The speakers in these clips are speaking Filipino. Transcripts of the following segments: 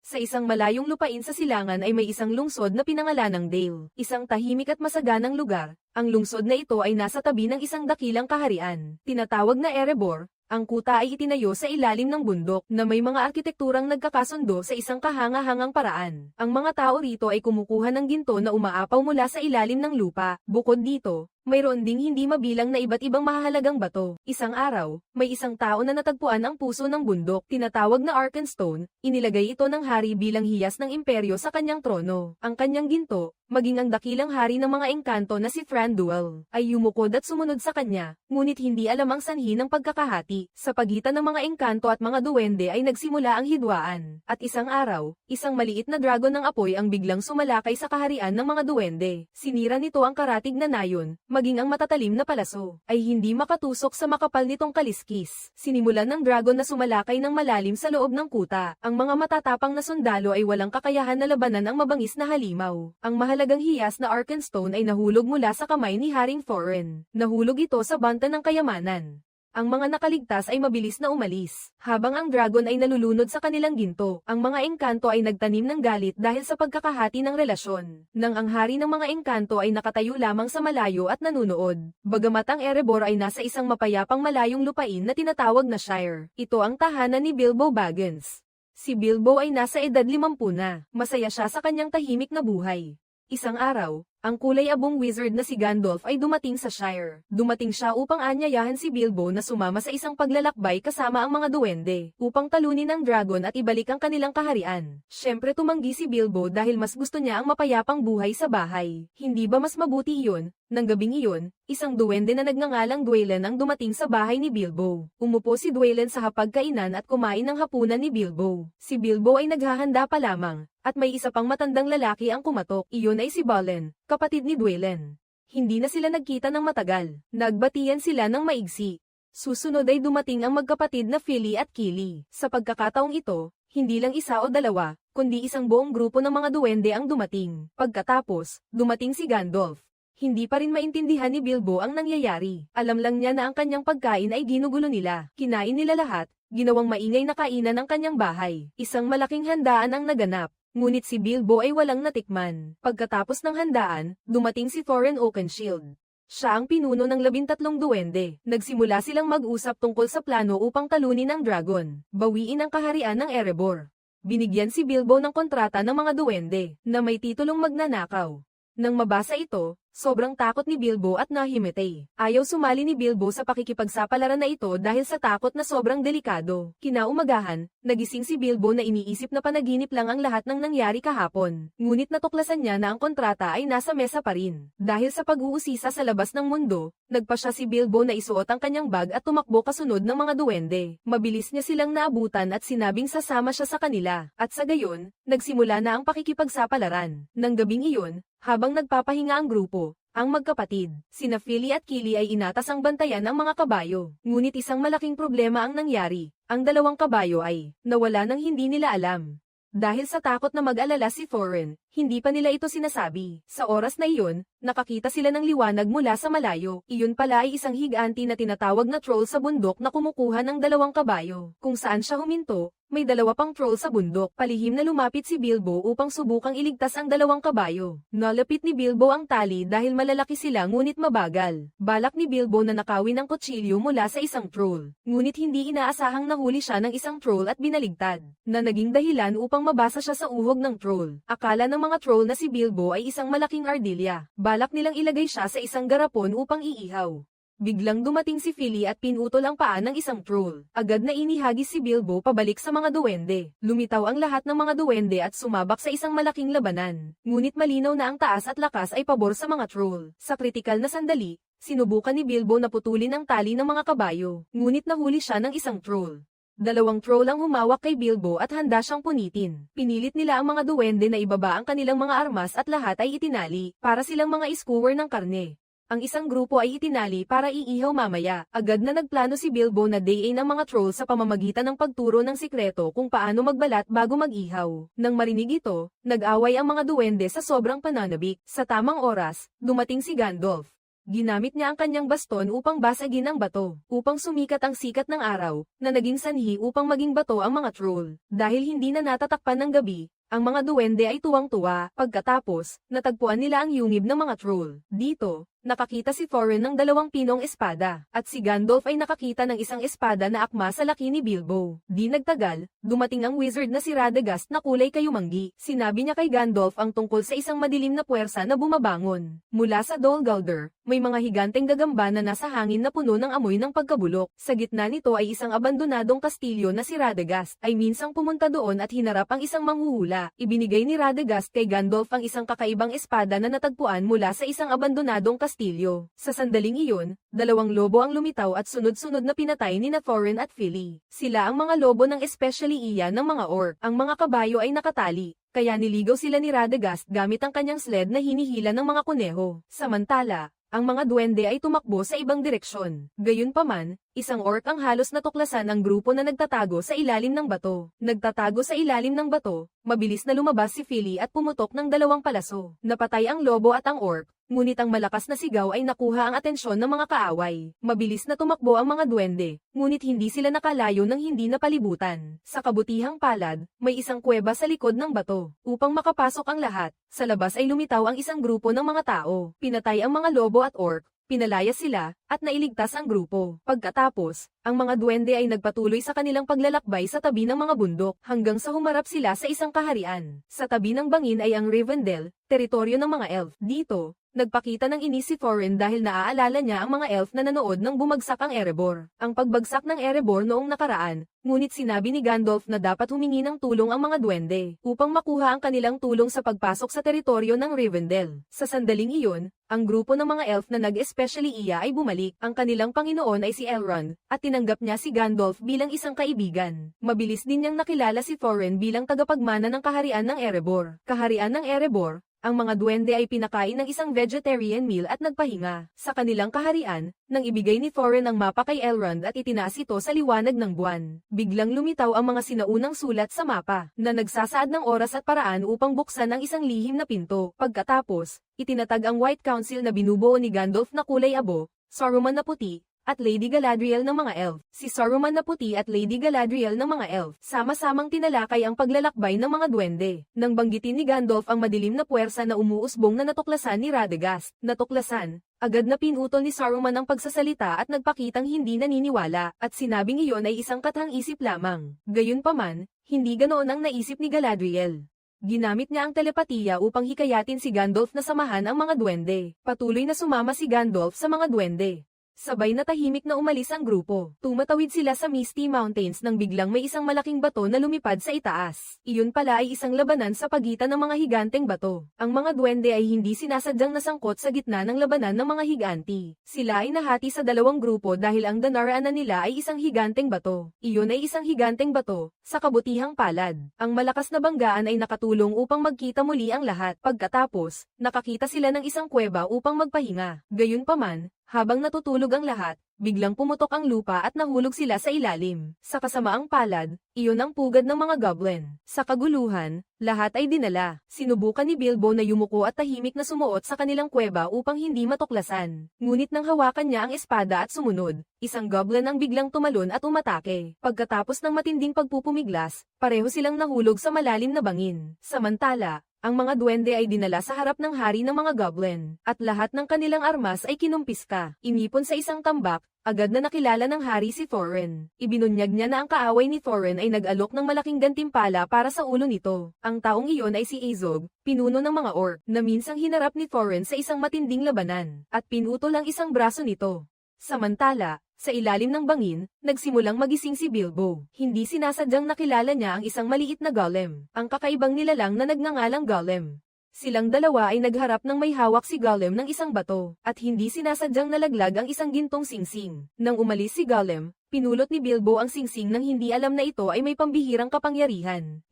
Sa isang malayong lupain sa silangan ay may isang lungsod na pinangalanang Dale. Isang tahimik at masaganang lugar. Ang lungsod na ito ay nasa tabi ng isang dakilang kaharian. Tinatawag na Erebor. Ang kuta ay itinayo sa ilalim ng bundok na may mga arkitekturang nagkakasundo sa isang kahanga-hangang paraan. Ang mga tao rito ay kumukuha ng ginto na umaapaw mula sa ilalim ng lupa. Bukod dito, mayroon ding hindi mabilang na iba't ibang mahahalagang bato. Isang araw, may isang tao na natagpuan ang puso ng bundok, tinatawag na Arkenstone. Inilagay ito ng hari bilang hiyas ng imperyo sa kanyang trono. Ang kanyang ginto, maging ang dakilang hari ng mga engkanto na si Thranduil, ay yumukod at sumunod sa kanya, ngunit hindi alam ang sanhi ng pagkakahati. Sa pagitan ng mga engkanto at mga duwende ay nagsimula ang hidwaan. At isang araw, isang maliit na dragon ng apoy ang biglang sumalakay sa kaharian ng mga duwende. Sinira nito ang karatig na nayon, maging ang matatalim na palaso, ay hindi makatusok sa makapal nitong kaliskis. Sinimulan ng dragon na sumalakay ng malalim sa loob ng kuta. Ang mga matatapang na sundalo ay walang kakayahan na labanan ang mabangis na halimaw. Ang mahalagang hiyas na Arkenstone ay nahulog mula sa kamay ni Haring Thorin. Nahulog ito sa banta ng kayamanan. Ang mga nakaligtas ay mabilis na umalis, habang ang dragon ay nalulunod sa kanilang ginto. Ang mga engkanto ay nagtanim ng galit dahil sa pagkakahati ng relasyon. Nang ang hari ng mga engkanto ay nakatayo lamang sa malayo at nanunood. Bagamat ang Erebor ay nasa isang mapayapang malayong lupain na tinatawag na Shire. Ito ang tahanan ni Bilbo Baggins. Si Bilbo ay nasa edad 50 na. Masaya siya sa kanyang tahimik na buhay. Isang araw, ang kulay-abong wizard na si Gandalf ay dumating sa Shire. Dumating siya upang anyayahan si Bilbo na sumama sa isang paglalakbay kasama ang mga duwende, upang talunin ang dragon at ibalik ang kanilang kaharian. Siyempre tumanggi si Bilbo dahil mas gusto niya ang mapayapang buhay sa bahay. Hindi ba mas mabuti iyon? Nang gabing iyon, isang duwende na nagngangalang Dwelen ang dumating sa bahay ni Bilbo. Umupo si Dwelen sa hapagkainan at kumain ng hapunan ni Bilbo. Si Bilbo ay naghahanda pa lamang, at may isa pang matandang lalaki ang kumatok. Iyon ay si Balin, kapatid ni Dwelen. Hindi na sila nagkita ng matagal. Nagbatian sila ng maigsi. Susunod ay dumating ang magkapatid na Fili at Kili. Sa pagkakataong ito, hindi lang isa o dalawa, kundi isang buong grupo ng mga duwende ang dumating. Pagkatapos, dumating si Gandalf. Hindi pa rin maintindihan ni Bilbo ang nangyayari. Alam lang niya na ang kanyang pagkain ay ginugulo nila. Kinain nila lahat, ginawang maingay na kainan ang kanyang bahay. Isang malaking handaan ang naganap. Ngunit si Bilbo ay walang natikman. Pagkatapos ng handaan, dumating si Thorin Oakenshield. Siya ang pinuno ng 13 duwende. Nagsimula silang mag-usap tungkol sa plano upang talunin ang dragon. Bawiin ang kaharian ng Erebor. Binigyan si Bilbo ng kontrata ng mga duwende, na may titulong magnanakaw. Nang mabasa ito, sobrang takot ni Bilbo at nahimatay. Ayaw sumali ni Bilbo sa pakikipagsapalaran na ito dahil sa takot na sobrang delikado. Kinaumagahan, nagising si Bilbo na iniisip na panaginip lang ang lahat ng nangyari kahapon. Ngunit natuklasan niya na ang kontrata ay nasa mesa pa rin. Dahil sa pag-uusisa sa labas ng mundo, nagpasya si Bilbo na isuot ang kanyang bag at tumakbo kasunod ng mga duwende. Mabilis niya silang naabutan at sinabing sasama siya sa kanila. At sa gayon, nagsimula na ang pakikipagsapalaran. Nang gabing iyon, habang nagpapahinga ang grupo, ang magkapatid, sina Fili at Kili ay inatas ang bantayan ng mga kabayo. Ngunit isang malaking problema ang nangyari. Ang dalawang kabayo ay nawala nang hindi nila alam. Dahil sa takot na mag-alala si Thorin, hindi pa nila ito sinasabi. Sa oras na iyon, nakakita sila ng liwanag mula sa malayo. Iyon pala ay isang higanti na tinatawag na troll sa bundok na kumukuha ng dalawang kabayo. Kung saan siya huminto, may dalawa pang troll sa bundok. Palihim na lumapit si Bilbo upang subukang iligtas ang dalawang kabayo. Nalapit ni Bilbo ang tali dahil malalaki sila ngunit mabagal. Balak ni Bilbo na nakawin ang kutsilyo mula sa isang troll. Ngunit hindi inaasahang nahuli siya ng isang troll at binaligtad, na naging dahilan upang mabasa siya sa uhog ng troll. Akala ng mga troll na si Bilbo ay isang malaking ardilya. Balak nilang ilagay siya sa isang garapon upang iihaw. Biglang dumating si Fili at pinutol ang paa ng isang troll. Agad na inihagis si Bilbo pabalik sa mga duwende. Lumitaw ang lahat ng mga duwende at sumabak sa isang malaking labanan. Ngunit malinaw na ang taas at lakas ay pabor sa mga troll. Sa kritikal na sandali, sinubukan ni Bilbo na putulin ang tali ng mga kabayo. Ngunit nahuli siya ng isang troll. Dalawang troll ang humawak kay Bilbo at handa siyang punitin. Pinilit nila ang mga duwende na ibaba ang kanilang mga armas at lahat ay itinali, para silang mga iskewer ng karne. Ang isang grupo ay itinali para iihaw mamaya. Agad na nagplano si Bilbo na dayin ang mga troll sa pamamagitan ng pagturo ng sikreto kung paano magbalat bago mag-ihaw. Nang marinig ito, nag-away ang mga duwende sa sobrang pananabik. Sa tamang oras, dumating si Gandalf. Ginamit niya ang kanyang baston upang basagin ang bato, upang sumikat ang sikat ng araw, na naging sanhi upang maging bato ang mga troll. Dahil hindi na natatakpan ng gabi, ang mga duwende ay tuwang-tuwa. Pagkatapos, natagpuan nila ang yungib ng mga troll. Dito, nakakita si Thorin ng dalawang pinong espada, at si Gandalf ay nakakita ng isang espada na akma sa laki ni Bilbo. Di nagtagal, dumating ang wizard na si Radagast na kulay kayumanggi. Sinabi niya kay Gandalf ang tungkol sa isang madilim na puwersa na bumabangon. Mula sa Dol Guldur, may mga higanteng gagamba na nasa hangin na puno ng amoy ng pagkabulok. Sa gitna nito ay isang abandonadong kastilyo na si Radagast ay minsang pumunta doon at hinarap ang isang manghuhula. Ibinigay ni Radagast kay Gandalf ang isang kakaibang espada na natagpuan mula sa isang abandonadong kastilyo. Sa sandaling iyon, dalawang lobo ang lumitaw at sunod-sunod na pinatay ni Thorin at Fili. Sila ang mga lobo ng especially iyan ng mga orc. Ang mga kabayo ay nakatali, kaya niligaw sila ni Radagast gamit ang kanyang sled na hinihila ng mga kuneho. Samantala, ang mga duwende ay tumakbo sa ibang direksyon. Gayunpaman, isang orc ang halos natuklasan ang grupo na nagtatago sa ilalim ng bato. Nagtatago sa ilalim ng bato, mabilis na lumabas si Fili at pumutok ng dalawang palaso. Napatay ang lobo at ang orc, ngunit ang malakas na sigaw ay nakuha ang atensyon ng mga kaaway. Mabilis na tumakbo ang mga duwende, ngunit hindi sila nakalayo ng hindi napalibutan. Sa kabutihang palad, may isang kuweba sa likod ng bato. Upang makapasok ang lahat, sa labas ay lumitaw ang isang grupo ng mga tao. Pinatay ang mga lobo at orc, pinalaya sila, at nailigtas ang grupo. Pagkatapos, ang mga duwende ay nagpatuloy sa kanilang paglalakbay sa tabi ng mga bundok hanggang sa humarap sila sa isang kaharian. Sa tabi ng bangin ay ang Rivendell, teritoryo ng mga elf. Dito, nagpakita ng inis si Thorin dahil naaalala niya ang mga elf na nanood nang bumagsak ang Erebor. Ang pagbagsak ng Erebor noong nakaraan, ngunit sinabi ni Gandalf na dapat humingi ng tulong ang mga duwende upang makuha ang kanilang tulong sa pagpasok sa teritoryo ng Rivendell. Sa sandaling iyon, ang grupo ng mga elf na nag-especially iya ay bumalik. Ang kanilang Panginoon ay si Elrond, at tinanggap niya si Gandalf bilang isang kaibigan. Mabilis din niyang nakilala si Thorin bilang tagapagmana ng kaharian ng Erebor. Kaharian ng Erebor, ang mga duwende ay pinakain ng isang vegetarian meal at nagpahinga. Sa kanilang kaharian, nang ibigay ni Thorin ang mapa kay Elrond at itinaas ito sa liwanag ng buwan. Biglang lumitaw ang mga sinaunang sulat sa mapa, na nagsasaad ng oras at paraan upang buksan ang isang lihim na pinto. Pagkatapos, itinatag ang White Council na binubuo ni Gandalf na kulay abo, Saruman na puti, at Lady Galadriel ng mga elf. Si Saruman na puti at Lady Galadriel ng mga elf, sama-samang tinalakay ang paglalakbay ng mga duwende. Nang banggitin ni Gandalf ang madilim na puwersa na umuusbong na natuklasan ni Radagast. Natuklasan, agad na pinutol ni Saruman ang pagsasalita at nagpakitang hindi naniniwala, at sinabing iyon ay isang kathang-isip lamang. Gayunpaman, hindi ganoon ang naisip ni Galadriel. Ginamit niya ang telepatiya upang hikayatin si Gandalf na samahan ang mga duwende. Patuloy na sumama si Gandalf sa mga duwende. Sabay na tahimik na umalis ang grupo. Tumatawid sila sa Misty Mountains nang biglang may isang malaking bato na lumipad sa itaas. Iyon pala ay isang labanan sa pagitan ng mga higanteng bato. Ang mga duwende ay hindi sinasadyang nasangkot sa gitna ng labanan ng mga higanti. Sila ay nahati sa dalawang grupo dahil ang Danaraan nila ay isang higanteng bato. Iyon ay isang higanteng bato, sa kabutihang palad. Ang malakas na banggaan ay nakatulong upang magkita muli ang lahat. Pagkatapos, nakakita sila ng isang kuweba upang magpahinga. Gayunpaman, habang natutulog ang lahat, biglang pumutok ang lupa at nahulog sila sa ilalim. Sa kasamaang palad, iyon ang pugad ng mga goblin. Sa kaguluhan, lahat ay dinala. Sinubukan ni Bilbo na yumuko at tahimik na sumuot sa kanilang kuweba upang hindi matuklasan. Ngunit nang hawakan niya ang espada at sumunod, isang goblin ang biglang tumalon at umatake. Pagkatapos ng matinding pagpupumiglas, pareho silang nahulog sa malalim na bangin. Samantala, ang mga duwende ay dinala sa harap ng hari ng mga goblin, at lahat ng kanilang armas ay kinumpiska. Inipon sa isang tambak, agad na nakilala ng hari si Thorin. Ibinunyag niya na ang kaaway ni Thorin ay nag-alok ng malaking gantimpala para sa ulo nito. Ang taong iyon ay si Azog, pinuno ng mga orc, na minsang hinarap ni Thorin sa isang matinding labanan, at pinutol ang isang braso nito. Samantala, sa ilalim ng bangin, nagsimulang magising si Bilbo. Hindi sinasadyang nakilala niya ang isang maliit na golem, ang kakaibang nilalang na nagngangalang golem. Silang dalawa ay nagharap ng may hawak si golem ng isang bato, at hindi sinasadyang nalaglag ang isang gintong singsing. Nang umalis si golem, pinulot ni Bilbo ang singsing nang hindi alam na ito ay may pambihirang kapangyarihan.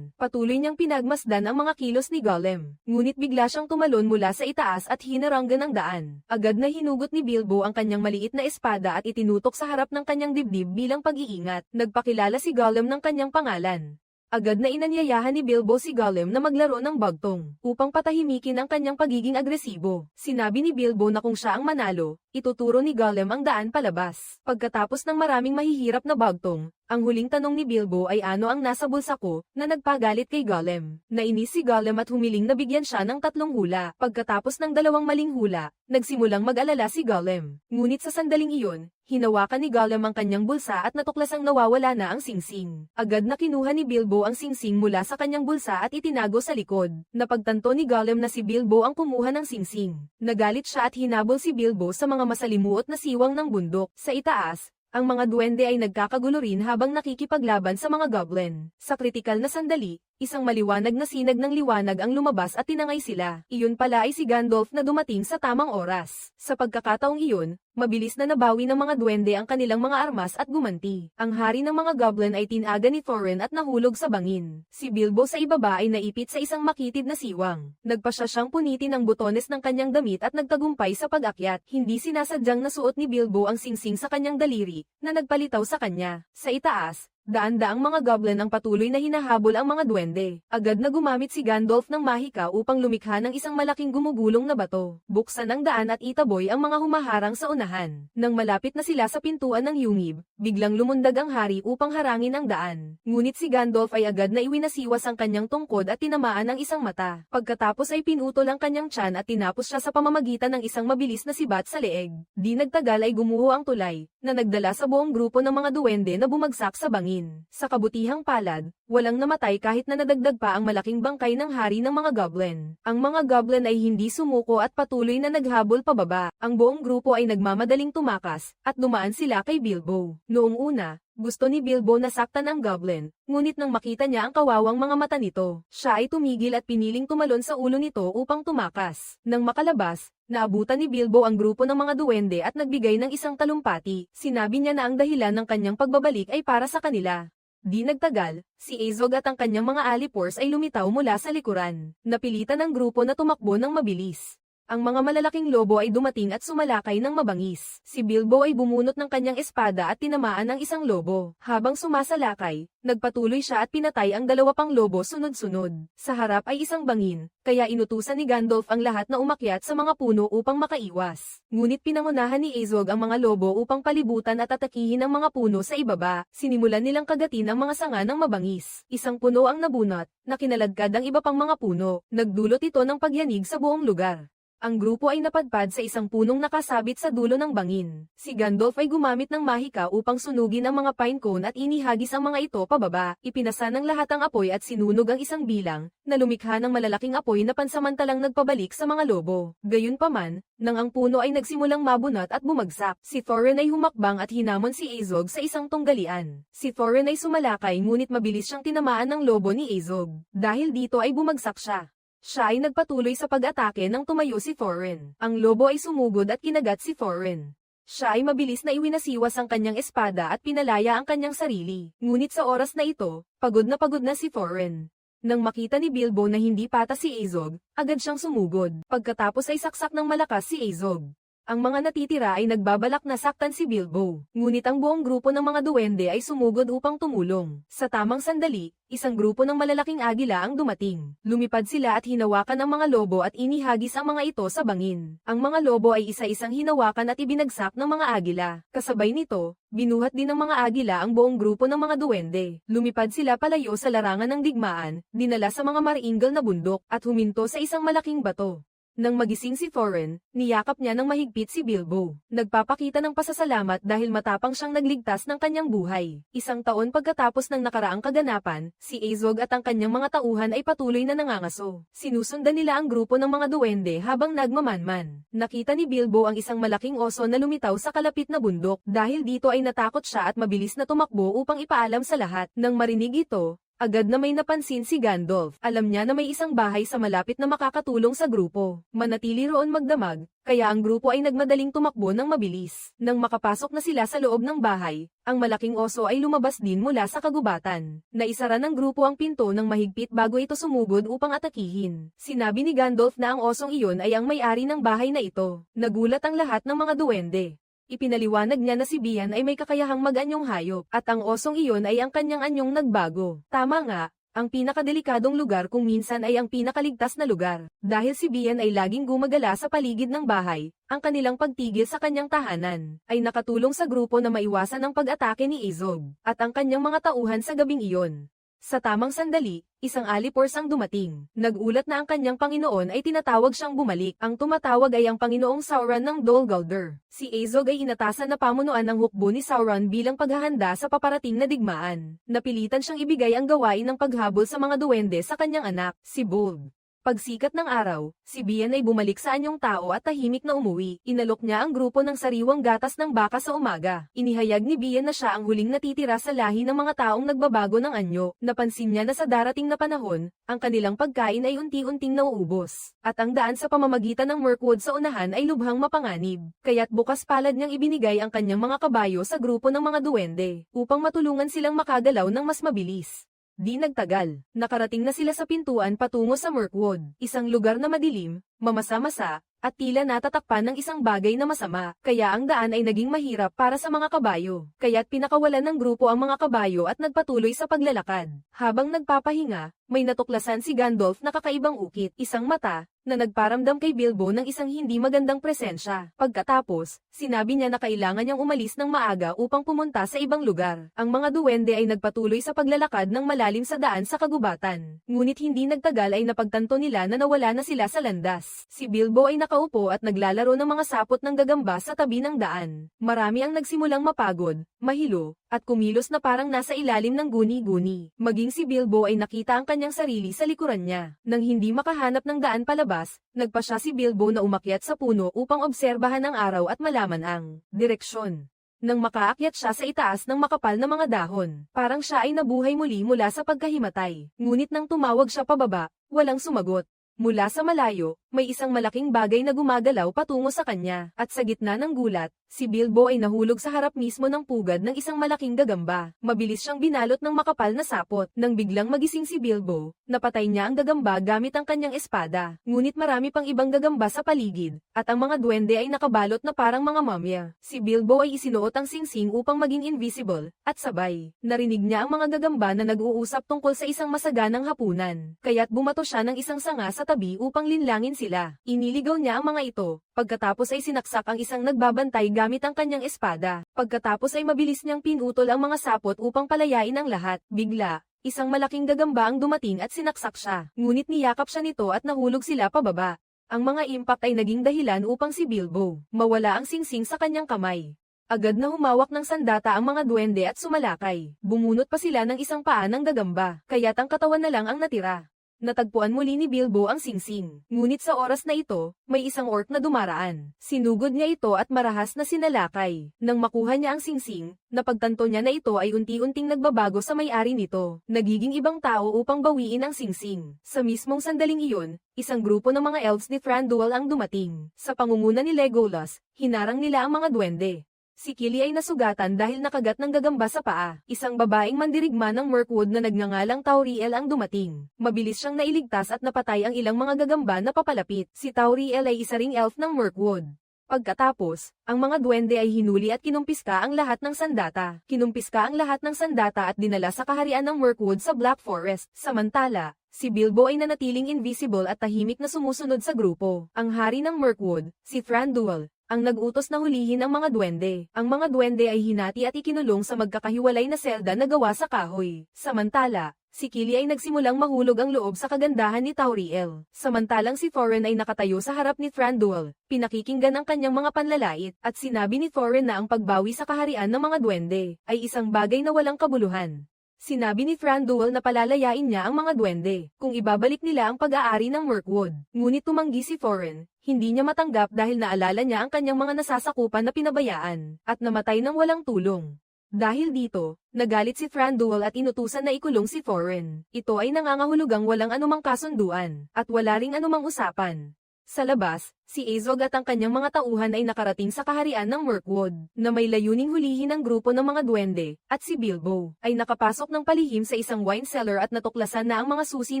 Patuloy niyang pinagmasdan ang mga kilos ni Gollum. Ngunit bigla siyang tumalon mula sa itaas at hinaranggan ang daan. Agad na hinugot ni Bilbo ang kanyang maliit na espada at itinutok sa harap ng kanyang dibdib bilang pag-iingat. Nagpakilala si Gollum ng kanyang pangalan. Agad na inanyayahan ni Bilbo si Gollum na maglaro ng bagtong, upang patahimikin ang kanyang pagiging agresibo. Sinabi ni Bilbo na kung siya ang manalo, ituturo ni Gollum ang daan palabas. Pagkatapos ng maraming mahihirap na bagtong, ang huling tanong ni Bilbo ay ano ang nasa bulsa ko, na nagpagalit kay Gollum. Nainis si Gollum at humiling na bigyan siya ng 3 hula. Pagkatapos ng 2 maling hula, nagsimulang mag-alala si Gollum. Ngunit sa sandaling iyon, hinawakan ni Gollum ang kanyang bulsa at natuklasang nawawala na ang singsing. Agad na kinuha ni Bilbo ang singsing mula sa kanyang bulsa at itinago sa likod. Napagtanto ni Gollum na si Bilbo ang kumuha ng singsing. Nagalit siya at hinabol si Bilbo sa mga masalimuot na siwang ng bundok. Sa itaas, ang mga duwende ay nagkakagulo rin habang nakikipaglaban sa mga goblin. Sa kritikal na sandali, isang maliwanag na sinag ng liwanag ang lumabas at tinangay sila. Iyon pala ay si Gandalf na dumating sa tamang oras. Sa pagkakataong iyon, mabilis na nabawi ng mga duwende ang kanilang mga armas at gumanti. Ang hari ng mga goblin ay tinaga ni Thorin at nahulog sa bangin. Si Bilbo sa ibaba ay naipit sa isang makitid na siwang. Nagpasya siyang punitin ang butones ng kanyang damit at nagtagumpay sa pag-akyat. Hindi sinasadyang nasuot ni Bilbo ang singsing sa kanyang daliri, na nagpalitaw sa kanya. Sa itaas, daan-daang mga goblin ang patuloy na hinahabol ang mga duwende. Agad na gumamit si Gandalf ng mahika upang lumikha ng isang malaking gumugulong na bato. Buksan ang daan at itaboy ang mga humaharang sa unahan. Nang malapit na sila sa pintuan ng yungib, biglang lumundag ang hari upang harangin ang daan. Ngunit si Gandalf ay agad na iwinasiwas ang kanyang tungkod at tinamaan ng isang mata. Pagkatapos ay pinutol ang kanyang tiyan at tinapos siya sa pamamagitan ng isang mabilis na sibat sa leeg. Di nagtagal ay gumuho ang tulay, na nagdala sa buong grupo ng mga duwende na bumagsak sa bangin. Sa kabutihang palad, walang namatay kahit na nadagdag pa ang malaking bangkay ng hari ng mga goblin. Ang mga goblin ay hindi sumuko at patuloy na naghabol pababa. Ang buong grupo ay nagmamadaling tumakas, at dumaan sila kay Bilbo. Noong una, gusto ni Bilbo na saktan ang goblin, ngunit nang makita niya ang kawawang mga mata nito, siya ay tumigil at piniling tumalon sa ulo nito upang tumakas. Nang makalabas, naabutan ni Bilbo ang grupo ng mga duwende at nagbigay ng isang talumpati. Sinabi niya na ang dahilan ng kanyang pagbabalik ay para sa kanila. Di nagtagal, si Azog at ang kanyang mga alipors ay lumitaw mula sa likuran. Napilitan ng grupo na tumakbo ng mabilis. Ang mga malalaking lobo ay dumating at sumalakay ng mabangis. Si Bilbo ay bumunot ng kanyang espada at tinamaan ng isang lobo. Habang sumasalakay, nagpatuloy siya at pinatay ang 2 pang lobo sunod-sunod. Sa harap ay isang bangin, kaya inutusan ni Gandalf ang lahat na umakyat sa mga puno upang makaiwas. Ngunit pinangunahan ni Azog ang mga lobo upang palibutan at atakihin ang mga puno sa ibaba. Sinimulan nilang kagatin ang mga sanga ng mabangis. Isang puno ang nabunot, na kinaladkad ang iba pang mga puno. Nagdulot ito ng pagyanig sa buong lugar. Ang grupo ay napadpad sa isang punong nakasabit sa dulo ng bangin. Si Gandalf ay gumamit ng mahika upang sunugin ang mga pine cone at inihagis ang mga ito pababa. Ipinasa ng lahat ang apoy at sinunog ang isang bilang, na lumikha ng malalaking apoy na pansamantalang nagpabalik sa mga lobo. Gayunpaman, nang ang puno ay nagsimulang mabunot at bumagsak, si Thorin ay humakbang at hinamon si Azog sa isang tunggalian. Si Thorin ay sumalakay ngunit mabilis siyang tinamaan ng lobo ni Azog. Dahil dito ay bumagsak siya. Siya ay nagpatuloy sa pag-atake nang tumayo si Thorin. Ang lobo ay sumugod at kinagat si Thorin. Siya ay mabilis na iwinasiwas ang kanyang espada at pinalaya ang kanyang sarili. Ngunit sa oras na ito, pagod na si Thorin. Nang makita ni Bilbo na hindi patas si Azog, agad siyang sumugod. Pagkatapos ay saksak ng malakas si Azog. Ang mga natitira ay nagbabalak na saktan si Bilbo. Ngunit ang buong grupo ng mga duwende ay sumugod upang tumulong. Sa tamang sandali, isang grupo ng malalaking agila ang dumating. Lumipad sila at hinawakan ang mga lobo at inihagis ang mga ito sa bangin. Ang mga lobo ay isa-isang hinawakan at ibinagsak ng mga agila. Kasabay nito, binuhat din ng mga agila ang buong grupo ng mga duwende. Lumipad sila palayo sa larangan ng digmaan, dinala sa mga maringal na bundok, at huminto sa isang malaking bato. Nang magising si Thorin, niyakap niya ng mahigpit si Bilbo. Nagpapakita ng pasasalamat dahil matapang siyang nagligtas ng kanyang buhay. Isang taon pagkatapos ng nakaraang kaganapan, si Azog at ang kanyang mga tauhan ay patuloy na nangangaso. Sinusundan nila ang grupo ng mga duwende habang nagmamanman. Nakita ni Bilbo ang isang malaking oso na lumitaw sa kalapit na bundok. Dahil dito ay natakot siya at mabilis na tumakbo upang ipaalam sa lahat. Nang marinig ito, agad na may napansin si Gandalf. Alam niya na may isang bahay sa malapit na makakatulong sa grupo. Manatili roon magdamag, kaya ang grupo ay nagmadaling tumakbo ng mabilis. Nang makapasok na sila sa loob ng bahay, ang malaking oso ay lumabas din mula sa kagubatan. Naisara ng grupo ang pinto ng mahigpit bago ito sumugod upang atakihin. Sinabi ni Gandalf na ang osong iyon ay ang may-ari ng bahay na ito. Nagulat ang lahat ng mga duwende. Ipinaliwanag niya na si Bian ay may kakayahang mag-anyong hayop, at ang osong iyon ay ang kanyang anyong nagbago. Tama nga, Ang pinakadelikadong lugar kung minsan ay ang pinakaligtas na lugar. Dahil si Bian ay laging gumagala sa paligid ng bahay, ang kanilang pagtigil sa kanyang tahanan, ay nakatulong sa grupo na maiwasan ang pag-atake ni Izog, at ang kanyang mga tauhan sa gabing iyon. Sa tamang sandali, isang alipors ang dumating. Nagulat na ang kanyang Panginoon ay tinatawag siyang bumalik. Ang tumatawag ay ang Panginoong Sauron ng Dol Guldur. Si Azog ay inatasan na pamunuan ng hukbo ni Sauron bilang paghahanda sa paparating na digmaan. Napilitan siyang ibigay ang gawain ng paghabol sa mga duwende sa kanyang anak, si Bolg. Pagsikat ng araw, si Bian ay bumalik sa anyong tao at tahimik na umuwi. Inalok niya ang grupo ng sariwang gatas ng baka sa umaga. Inihayag ni Bian na siya ang huling natitira sa lahi ng mga taong nagbabago ng anyo. Napansin niya na sa darating na panahon, ang kanilang pagkain ay unti-unting nauubos. At ang daan sa pamamagitan ng Mirkwood sa unahan ay lubhang mapanganib. Kaya't bukas palad niyang ibinigay ang kanyang mga kabayo sa grupo ng mga duwende, upang matulungan silang makagalaw ng mas mabilis. Di nagtagal, nakarating na sila sa pintuan patungo sa Mirkwood, isang lugar na madilim, mamasa-masa, at tila natatakpan ng isang bagay na masama, kaya ang daan ay naging mahirap para sa mga kabayo. Kaya't pinakawalan ng grupo ang mga kabayo at nagpatuloy sa paglalakad. Habang nagpapahinga, may natuklasan si Gandalf na kakaibang ukit, isang mata, na nagparamdam kay Bilbo ng isang hindi magandang presensya. Pagkatapos, sinabi niya na kailangan niyang umalis ng maaga upang pumunta sa ibang lugar. Ang mga duwende ay nagpatuloy sa paglalakad ng malalim sa daan sa kagubatan. Ngunit hindi nagtagal ay napagtanto nila na nawala na sila sa landas. Si Bilbo ay nakaupo at naglalaro ng mga sapot ng gagamba sa tabi ng daan. Marami ang nagsimulang mapagod, mahilo, at kumilos na parang nasa ilalim ng guni-guni. Maging si Bilbo ay nakita ang kanyang sarili sa likuran niya. Nang hindi makahanap ng daan palabas, nagpa siya si Bilbo na umakyat sa puno upang obserbahan ang araw at malaman ang direksyon. Nang makaakyat siya sa itaas ng makapal na mga dahon, parang siya ay nabuhay muli mula sa pagkahimatay. Ngunit nang tumawag siya pababa, walang sumagot. Mula sa malayo, may isang malaking bagay na gumagalaw patungo sa kanya, at sa gitna ng gulat, si Bilbo ay nahulog sa harap mismo ng pugad ng isang malaking gagamba. Mabilis siyang binalot ng makapal na sapot. Nang biglang magising si Bilbo, napatay niya ang gagamba gamit ang kanyang espada. Ngunit marami pang ibang gagamba sa paligid, at ang mga duwende ay nakabalot na parang mga momya. Si Bilbo ay isinuot ang singsing upang maging invisible, at sabay, narinig niya ang mga gagamba na nag-uusap tungkol sa isang masaganang hapunan. Kaya't bumato siya ng isang sanga sa tabi upang linlangin sila. Iniligaw niya ang mga ito, pagkatapos ay sinaksak ang isang nagbabantay gamit ang kanyang espada. Pagkatapos ay mabilis niyang pinutol ang mga sapot upang palayain ang lahat. Bigla, isang malaking gagamba ang dumating at sinaksak siya. Ngunit niyakap siya nito at nahulog sila pababa. Ang mga impact ay naging dahilan upang si Bilbo mawala ang singsing sa kanyang kamay. Agad na humawak ng sandata ang mga duwende at sumalakay. Bumunot pa sila ng isang paa ng gagamba, kaya't ang katawan na lang ang natira. Natagpuan muli ni Bilbo ang singsing. Ngunit sa oras na ito, may isang orc na dumaraan. Sinugod niya ito at marahas na sinalakay. Nang makuha niya ang singsing, napagtanto niya na ito ay unti-unting nagbabago sa may-ari nito. Nagiging ibang tao upang bawiin ang singsing. Sa mismong sandaling iyon, isang grupo ng mga elves ni Thranduil ang dumating. Sa pangunguna ni Legolas, hinarang nila ang mga duwende. Si Kili ay nasugatan dahil nakagat ng gagamba sa paa. Isang babaeng mandirigma ng Mirkwood na nagngangalang Tauriel ang dumating. Mabilis siyang nailigtas at napatay ang ilang mga gagamba na papalapit. Si Tauriel ay isa ring elf ng Mirkwood. Pagkatapos, ang mga duwende ay hinuli at kinumpiska ang lahat ng sandata. Kinumpiska ang lahat ng sandata at dinala sa kaharian ng Mirkwood sa Black Forest. Samantala, si Bilbo ay nanatiling invisible at tahimik na sumusunod sa grupo. Ang hari ng Mirkwood, si Thranduil, ang nag-utos na hulihin ang mga duwende. Ang mga duwende ay hinati at ikinulong sa magkakahiwalay na selda na gawa sa kahoy. Samantala, si Kili ay nagsimulang mahulog ang loob sa kagandahan ni Tauriel. Samantalang si Thorin ay nakatayo sa harap ni Thranduil, pinakikinggan ang kanyang mga panlalait, at sinabi ni Thorin na ang pagbawi sa kaharian ng mga duwende ay isang bagay na walang kabuluhan. Sinabi ni Thranduil na palalayain niya ang mga duwende kung ibabalik nila ang pag-aari ng Mirkwood. Ngunit tumanggi si Thorin, hindi niya matanggap dahil naalala niya ang kanyang mga nasasakupan na pinabayaan, at namatay ng walang tulong. Dahil dito, nagalit si Thranduil at inutusan na ikulong si Thorin. Ito ay nangangahulugang walang anumang kasunduan, at wala ring anumang usapan. Sa labas, Si Azog at ang kanyang mga tauhan ay nakarating sa kaharian ng Mirkwood, na may layuning hulihin ang grupo ng mga duwende, at si Bilbo ay nakapasok ng palihim sa isang wine cellar at natuklasan na ang mga susi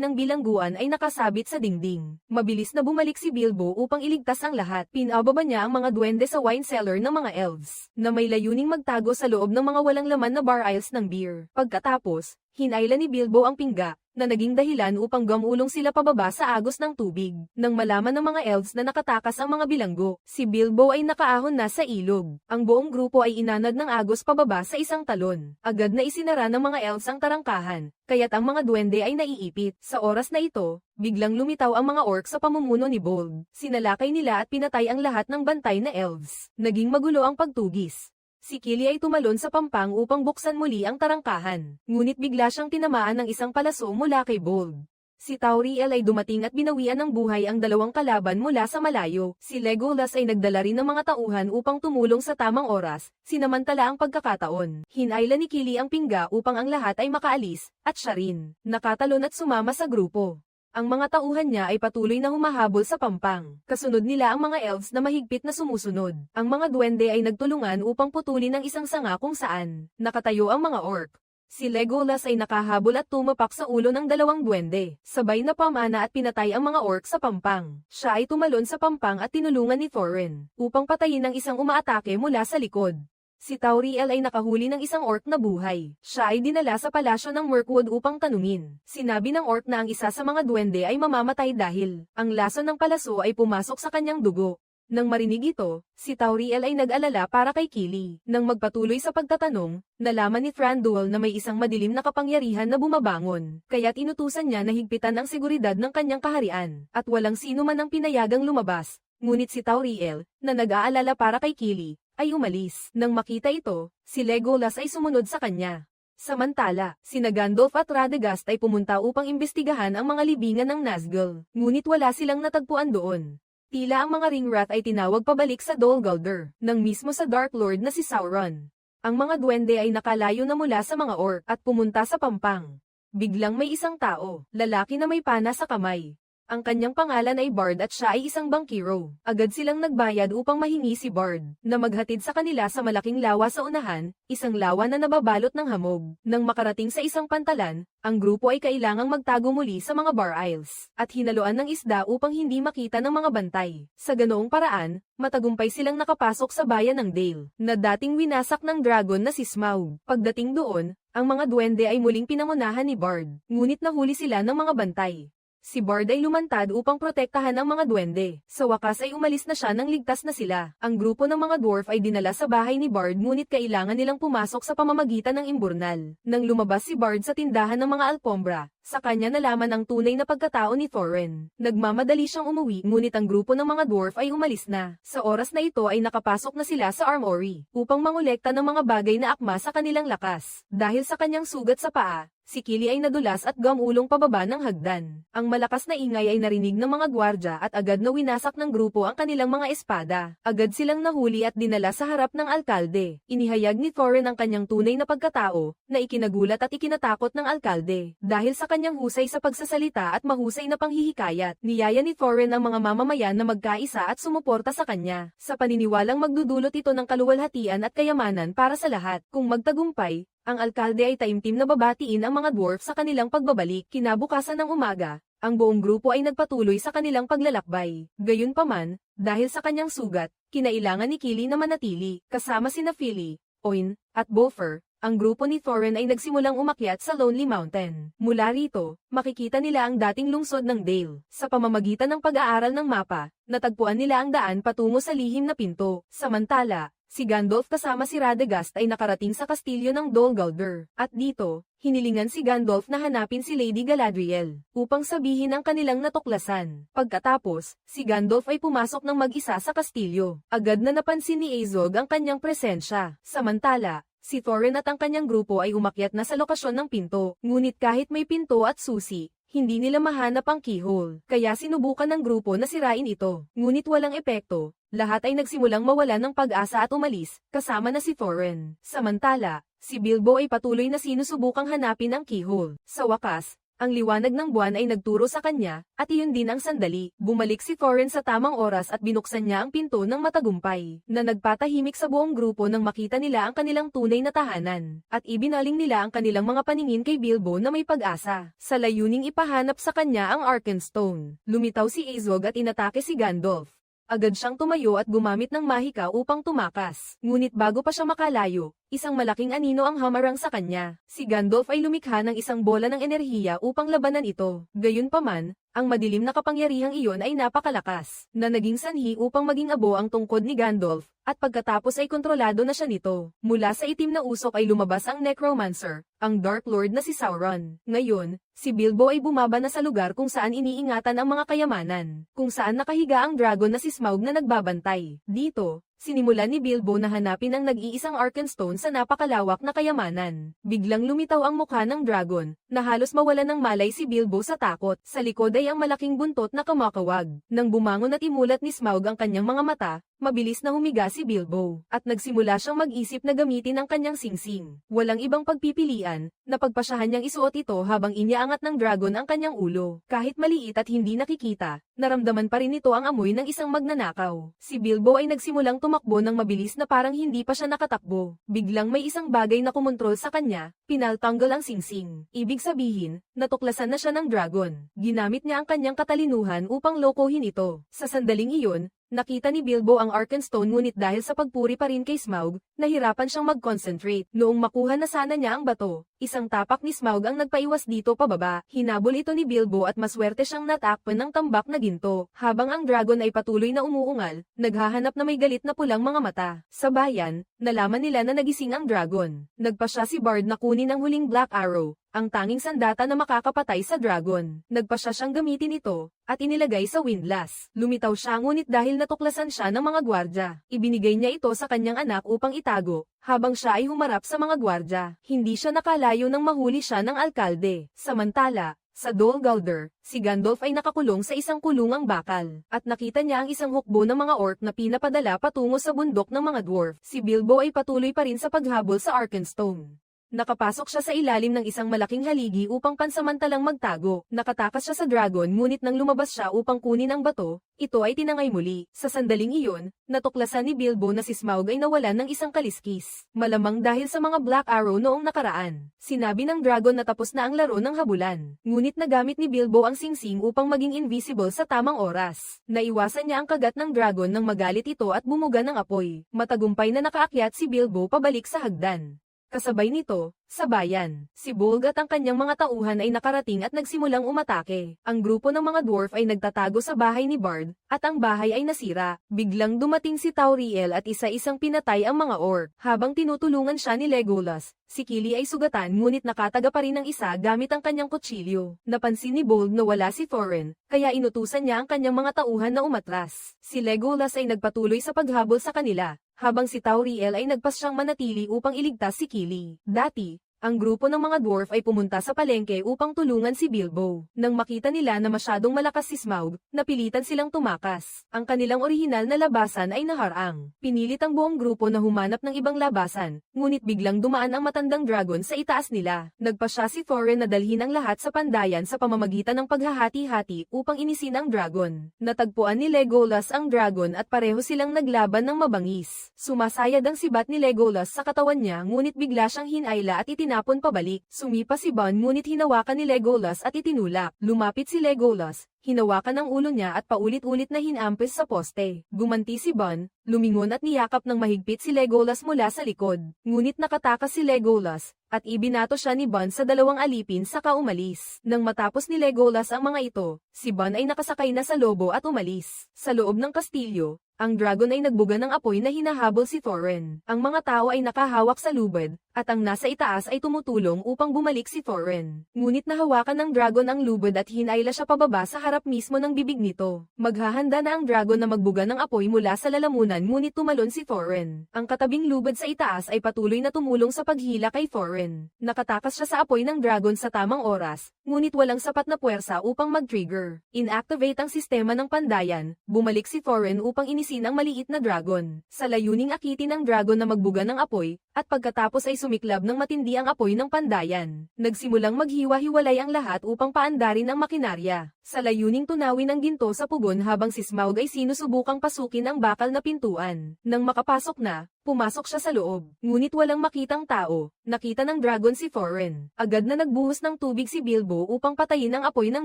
ng bilangguan ay nakasabit sa dingding. Mabilis na bumalik si Bilbo upang iligtas ang lahat. Pinababa niya ang mga duwende sa wine cellar ng mga elves, na may layuning magtago sa loob ng mga walang laman na bar aisles ng beer. Pagkatapos, hinayla ni Bilbo ang pingga, na naging dahilan upang gamulong sila pababa sa agos ng tubig. Nang malaman ng mga elves na nakatakas ang mga bilanggo, si Bilbo ay nakaahon na sa ilog. Ang buong grupo ay inanad ng agos pababa sa isang talon. Agad na isinara ng mga elves ang tarangkahan, kaya't ang mga duwende ay naiipit. Sa oras na ito, biglang lumitaw ang mga orc sa pamumuno ni Bolg. Sinalakay nila at pinatay ang lahat ng bantay na elves. Naging magulo ang pagtugis. Si Kili ay tumalon sa pampang upang buksan muli ang tarangkahan, ngunit bigla siyang tinamaan ng isang palaso mula kay Bolg. Si Tauriel ay dumating at binawian ng buhay ang dalawang kalaban mula sa malayo. Si Legolas ay nagdala rin ng mga tauhan upang tumulong sa tamang oras, sinamantala ang pagkakataon. Hinayla ni Kili ang pingga upang ang lahat ay makaalis, at siya rin nakatalon at sumama sa grupo. Ang mga tauhan niya ay patuloy na humahabol sa pampang. Kasunod nila ang mga elves na mahigpit na sumusunod. Ang mga duwende ay nagtulungan upang putulin ang isang sanga kung saan nakatayo ang mga orc. Si Legolas ay nakahabol at tumapak sa ulo ng dalawang duwende. Sabay na pamana at pinatay ang mga orc sa pampang. Siya ay tumalon sa pampang at tinulungan ni Thorin upang patayin ang isang umaatake mula sa likod. Si Tauriel ay nakahuli ng isang orc na buhay. Siya ay dinala sa palasyo ng Mirkwood upang tanungin. Sinabi ng orc na ang isa sa mga duwende ay mamamatay dahil ang lason ng palaso ay pumasok sa kanyang dugo. Nang marinig ito, si Tauriel ay nag-alala para kay Kili. Nang magpatuloy sa pagtatanong, nalaman ni Thranduil na may isang madilim na kapangyarihan na bumabangon, kaya't inutusan niya na higpitan ang seguridad ng kanyang kaharian, at walang sino man ang pinayagang lumabas. Ngunit si Tauriel, na nag-aalala para kay Kili, ay umalis. Nang makita ito, si Legolas ay sumunod sa kanya. Samantala, sina Gandalf at Radagast ay pumunta upang imbestigahan ang mga libingan ng Nazgul, ngunit wala silang natagpuan doon. Tila ang mga Ringwrath ay tinawag pabalik sa Dol Guldur, ng mismo sa Dark Lord na si Sauron. Ang mga duwende ay nakalayo na mula sa mga orc at pumunta sa pampang. Biglang may isang tao, lalaki na may pana sa kamay. Ang kanyang pangalan ay Bard at siya ay isang bangkiro. Agad silang nagbayad upang mahingi si Bard, na maghatid sa kanila sa malaking lawa sa unahan, isang lawa na nababalot ng hamog. Nang makarating sa isang pantalan, ang grupo ay kailangang magtago muli sa mga bar aisles, at hinaluan ng isda upang hindi makita ng mga bantay. Sa ganoong paraan, matagumpay silang nakapasok sa bayan ng Dale, na dating winasak ng dragon na si Smaug. Pagdating doon, ang mga duwende ay muling pinangunahan ni Bard, ngunit nahuli sila ng mga bantay. Si Bard ay lumantad upang protektahan ang mga duwende. Sa wakas ay umalis na siya nang ligtas na sila. Ang grupo ng mga dwarf ay dinala sa bahay ni Bard ngunit kailangan nilang pumasok sa pamamagitan ng imburnal. Nang lumabas si Bard sa tindahan ng mga alpombra, sa kanya nalaman ang tunay na pagkatao ni Thorin. Nagmamadali siyang umuwi ngunit ang grupo ng mga dwarf ay umalis na. Sa oras na ito ay nakapasok na sila sa armory upang mangolekta ng mga bagay na akma sa kanilang lakas. Dahil sa kanyang sugat sa paa, si Kili ay nadulas at gamulong pababa ng hagdan. Ang malakas na ingay ay narinig ng mga gwardya at agad na winasak ng grupo ang kanilang mga espada. Agad silang nahuli at dinala sa harap ng alkalde. Inihayag ni Thorin ang kanyang tunay na pagkatao, na ikinagulat at ikinatakot ng alkalde. Dahil sa kanyang husay sa pagsasalita at mahusay na panghihikayat, niyaya ni Thorin ang mga mamamayan na magkaisa at sumuporta sa kanya. Sa paniniwalang magdudulot ito ng kaluwalhatian at kayamanan para sa lahat. Kung magtagumpay, ang alkalde ay taimtim na babatiin ang mga dwarf sa kanilang pagbabalik. Kinabukasan ng umaga, ang buong grupo ay nagpatuloy sa kanilang paglalakbay. Gayunpaman, dahil sa kanyang sugat, kinailangan ni Kili na manatili, kasama sina Fili, Oin, at Bofur. Ang grupo ni Thorin ay nagsimulang umakyat sa Lonely Mountain. Mula rito, makikita nila ang dating lungsod ng Dale. Sa pamamagitan ng pag-aaral ng mapa, natagpuan nila ang daan patungo sa lihim na pinto. Samantala, si Gandalf kasama si Radagast ay nakarating sa kastilyo ng Dol Guldur. At dito, hinilingan si Gandalf na hanapin si Lady Galadriel, upang sabihin ang kanilang natuklasan. Pagkatapos, si Gandalf ay pumasok ng mag-isa sa kastilyo. Agad na napansin ni Azog ang kanyang presensya. Samantala, si Thorin at ang kanyang grupo ay umakyat na sa lokasyon ng pinto. Ngunit kahit may pinto at susi, hindi nila mahanap ang keyhole. Kaya sinubukan ng grupo na sirain ito. Ngunit walang epekto. Lahat ay nagsimulang mawala ng pag-asa at umalis, kasama na si Thorin. Samantala, si Bilbo ay patuloy na sinusubukang hanapin ang keyhole. Sa wakas, Ang liwanag ng buwan ay nagturo sa kanya, at iyon din ang sandali. Bumalik si Thorin sa tamang oras at binuksan niya ang pinto ng matagumpay, na nagpatahimik sa buong grupo nang makita nila ang kanilang tunay na tahanan, at ibinaling nila ang kanilang mga paningin kay Bilbo na may pag-asa. Sa layuning ipahanap sa kanya ang Arkenstone, lumitaw si Azog at inatake si Gandalf. Agad siyang tumayo at gumamit ng mahika upang tumakas. Ngunit bago pa siya makalayo, isang malaking anino ang hamarang sa kanya. Si Gandalf ay lumikha ng isang bola ng enerhiya upang labanan ito. Gayunpaman, ang madilim na kapangyarihang iyon ay napakalakas, na naging sanhi upang maging abo ang tungkod ni Gandalf, at pagkatapos ay kontrolado na siya nito. Mula sa itim na usok ay lumabas ang Necromancer, ang Dark Lord na si Sauron. Ngayon, si Bilbo ay bumaba na sa lugar kung saan iniingatan ang mga kayamanan, kung saan nakahiga ang dragon na si Smaug na nagbabantay. Dito, sinimulan ni Bilbo na hanapin ang nag-iisang Arkenstone sa napakalawak na kayamanan. Biglang lumitaw ang mukha ng dragon, na halos mawalan ng malay si Bilbo sa takot. Sa likod ay ang malaking buntot na kumakawag. Nang bumangon at imulat ni Smaug ang kanyang mga mata, mabilis na humiga si Bilbo, at nagsimula siyang mag-isip na gamitin ang kanyang singsing. Walang ibang pagpipilian, napagpasyahan niyang isuot ito habang iniaangat ng dragon ang kanyang ulo. Kahit maliit at hindi nakikita, naramdaman pa rin ito ang amoy ng isang magnanakaw. Si Bilbo ay nagsimulang tumakbo ng mabilis na parang hindi pa siya nakatakbo. Biglang may isang bagay na kumontrol sa kanya, pinaltanggal ang singsing. Ibig sabihin, natuklasan na siya ng dragon. Ginamit niya ang kanyang katalinuhan upang lokohin ito. Sa sandaling iyon, nakita ni Bilbo ang Arkenstone ngunit dahil sa pagpuri pa rin kay Smaug, nahirapan siyang mag-concentrate. Noong makuha na sana niya ang bato, isang tapak ni Smaug ang nagpaiwas dito pababa. Hinabol ito ni Bilbo at maswerte siyang natakpan ng tambak na ginto. Habang ang dragon ay patuloy na umuungal, naghahanap na may galit na pulang mga mata. Sa bayan, nalaman nila na nagising ang dragon. Nagpasya si Bard na kunin ang huling Black Arrow, ang tanging sandata na makakapatay sa dragon. Nagpasya siyang gamitin ito, at inilagay sa windlass. Lumitaw siya ngunit dahil natuklasan siya ng mga gwardya, ibinigay niya ito sa kanyang anak upang itago, habang siya ay humarap sa mga gwardya. Hindi siya nakalayo nang mahuli siya ng alkalde. Samantala, sa Dol Guldur, si Gandalf ay nakakulong sa isang kulungang bakal, at nakita niya ang isang hukbo ng mga orc na pinapadala patungo sa bundok ng mga dwarf. Si Bilbo ay patuloy pa rin sa paghabol sa Arkenstone. Nakapasok siya sa ilalim ng isang malaking haligi upang pansamantalang magtago. Nakatakas siya sa dragon ngunit nang lumabas siya upang kunin ang bato, ito ay tinangay muli. Sa sandaling iyon, natuklasan ni Bilbo na si Smaug ay nawalan ng isang kaliskis. Malamang dahil sa mga Black Arrow noong nakaraan. Sinabi ng dragon na tapos na ang laro ng habulan. Ngunit nagamit ni Bilbo ang singsing upang maging invisible sa tamang oras. Naiwasan niya ang kagat ng dragon nang magalit ito at bumuga ng apoy. Matagumpay na nakaakyat si Bilbo pabalik sa hagdan. Kasabay nito, sa bayan, si Bolg at ang kanyang mga tauhan ay nakarating at nagsimulang umatake. Ang grupo ng mga dwarf ay nagtatago sa bahay ni Bard, at ang bahay ay nasira. Biglang dumating si Tauriel at isa-isang pinatay ang mga orc. Habang tinutulungan siya ni Legolas, si Kili ay sugatan ngunit nakataga pa rin ng isa gamit ang kanyang kutsilyo. Napansin ni Bolg na wala si Thorin, kaya inutusan niya ang kanyang mga tauhan na umatras. Si Legolas ay nagpatuloy sa paghabol sa kanila, habang si Tauriel ay nagpasyang manatili upang iligtas si Kili. Dati, ang grupo ng mga dwarf ay pumunta sa palengke upang tulungan si Bilbo. Nang makita nila na masyadong malakas si Smaug, napilitan silang tumakas. Ang kanilang orihinal na labasan ay naharang. Pinilit ang buong grupo na humanap ng ibang labasan, ngunit biglang dumaan ang matandang dragon sa itaas nila. Nagpasya si Thorin na dalhin ang lahat sa pandayan sa pamamagitan ng paghahati-hati upang inisin ang dragon. Natagpuan ni Legolas ang dragon at pareho silang naglaban ng mabangis. Sumasayad ang sibat ni Legolas sa katawan niya ngunit bigla siyang hinayla at tinapon pabalik. Sumipa si Bon ngunit hinawakan ni Legolas at itinulak. Lumapit si Legolas, hinawakan ang ulo niya at paulit-ulit na hinampes sa poste. Gumanti si Bon, lumingon at niyakap ng mahigpit si Legolas mula sa likod. Ngunit nakatakas si Legolas, at ibinato siya ni Bon sa dalawang alipin saka umalis. Nang matapos ni Legolas ang mga ito, si Bon ay nakasakay na sa lobo at umalis. Sa loob ng kastilyo, ang dragon ay nagbuga ng apoy na hinahabol si Thorin. Ang mga tao ay nakahawak sa lubid, at ang nasa itaas ay tumutulong upang bumalik si Thorin. Ngunit nahawakan ng dragon ang lubid at hinayla siya pababa sa harap mismo ng bibig nito. Maghahanda na ang dragon na magbuga ng apoy mula sa lalamunan ngunit tumalon si Thorin. Ang katabing lubid sa itaas ay patuloy na tumulong sa paghila kay Thorin. Nakatakas siya sa apoy ng dragon sa tamang oras, ngunit walang sapat na puwersa upang mag-trigger. Inactivate ang sistema ng pandayan, bumalik si Thorin upang inisin ang maliit na dragon. Sa layuning akitin ng dragon na magbuga ng apoy, at pagkatapos ay sumiklab ng matindi ang apoy ng pandayan. Nagsimulang maghiwa-hiwalay ang lahat upang paandarin ang makinarya. Sa layuning tunawin ang ginto sa pugon habang si Smaug ay sinusubukang pasukin ang bakal na pintuan. Nang makapasok na, pumasok siya sa loob. Ngunit walang makitang tao. Nakita ng dragon si Thorin. Agad na nagbuhos ng tubig si Bilbo upang patayin ang apoy ng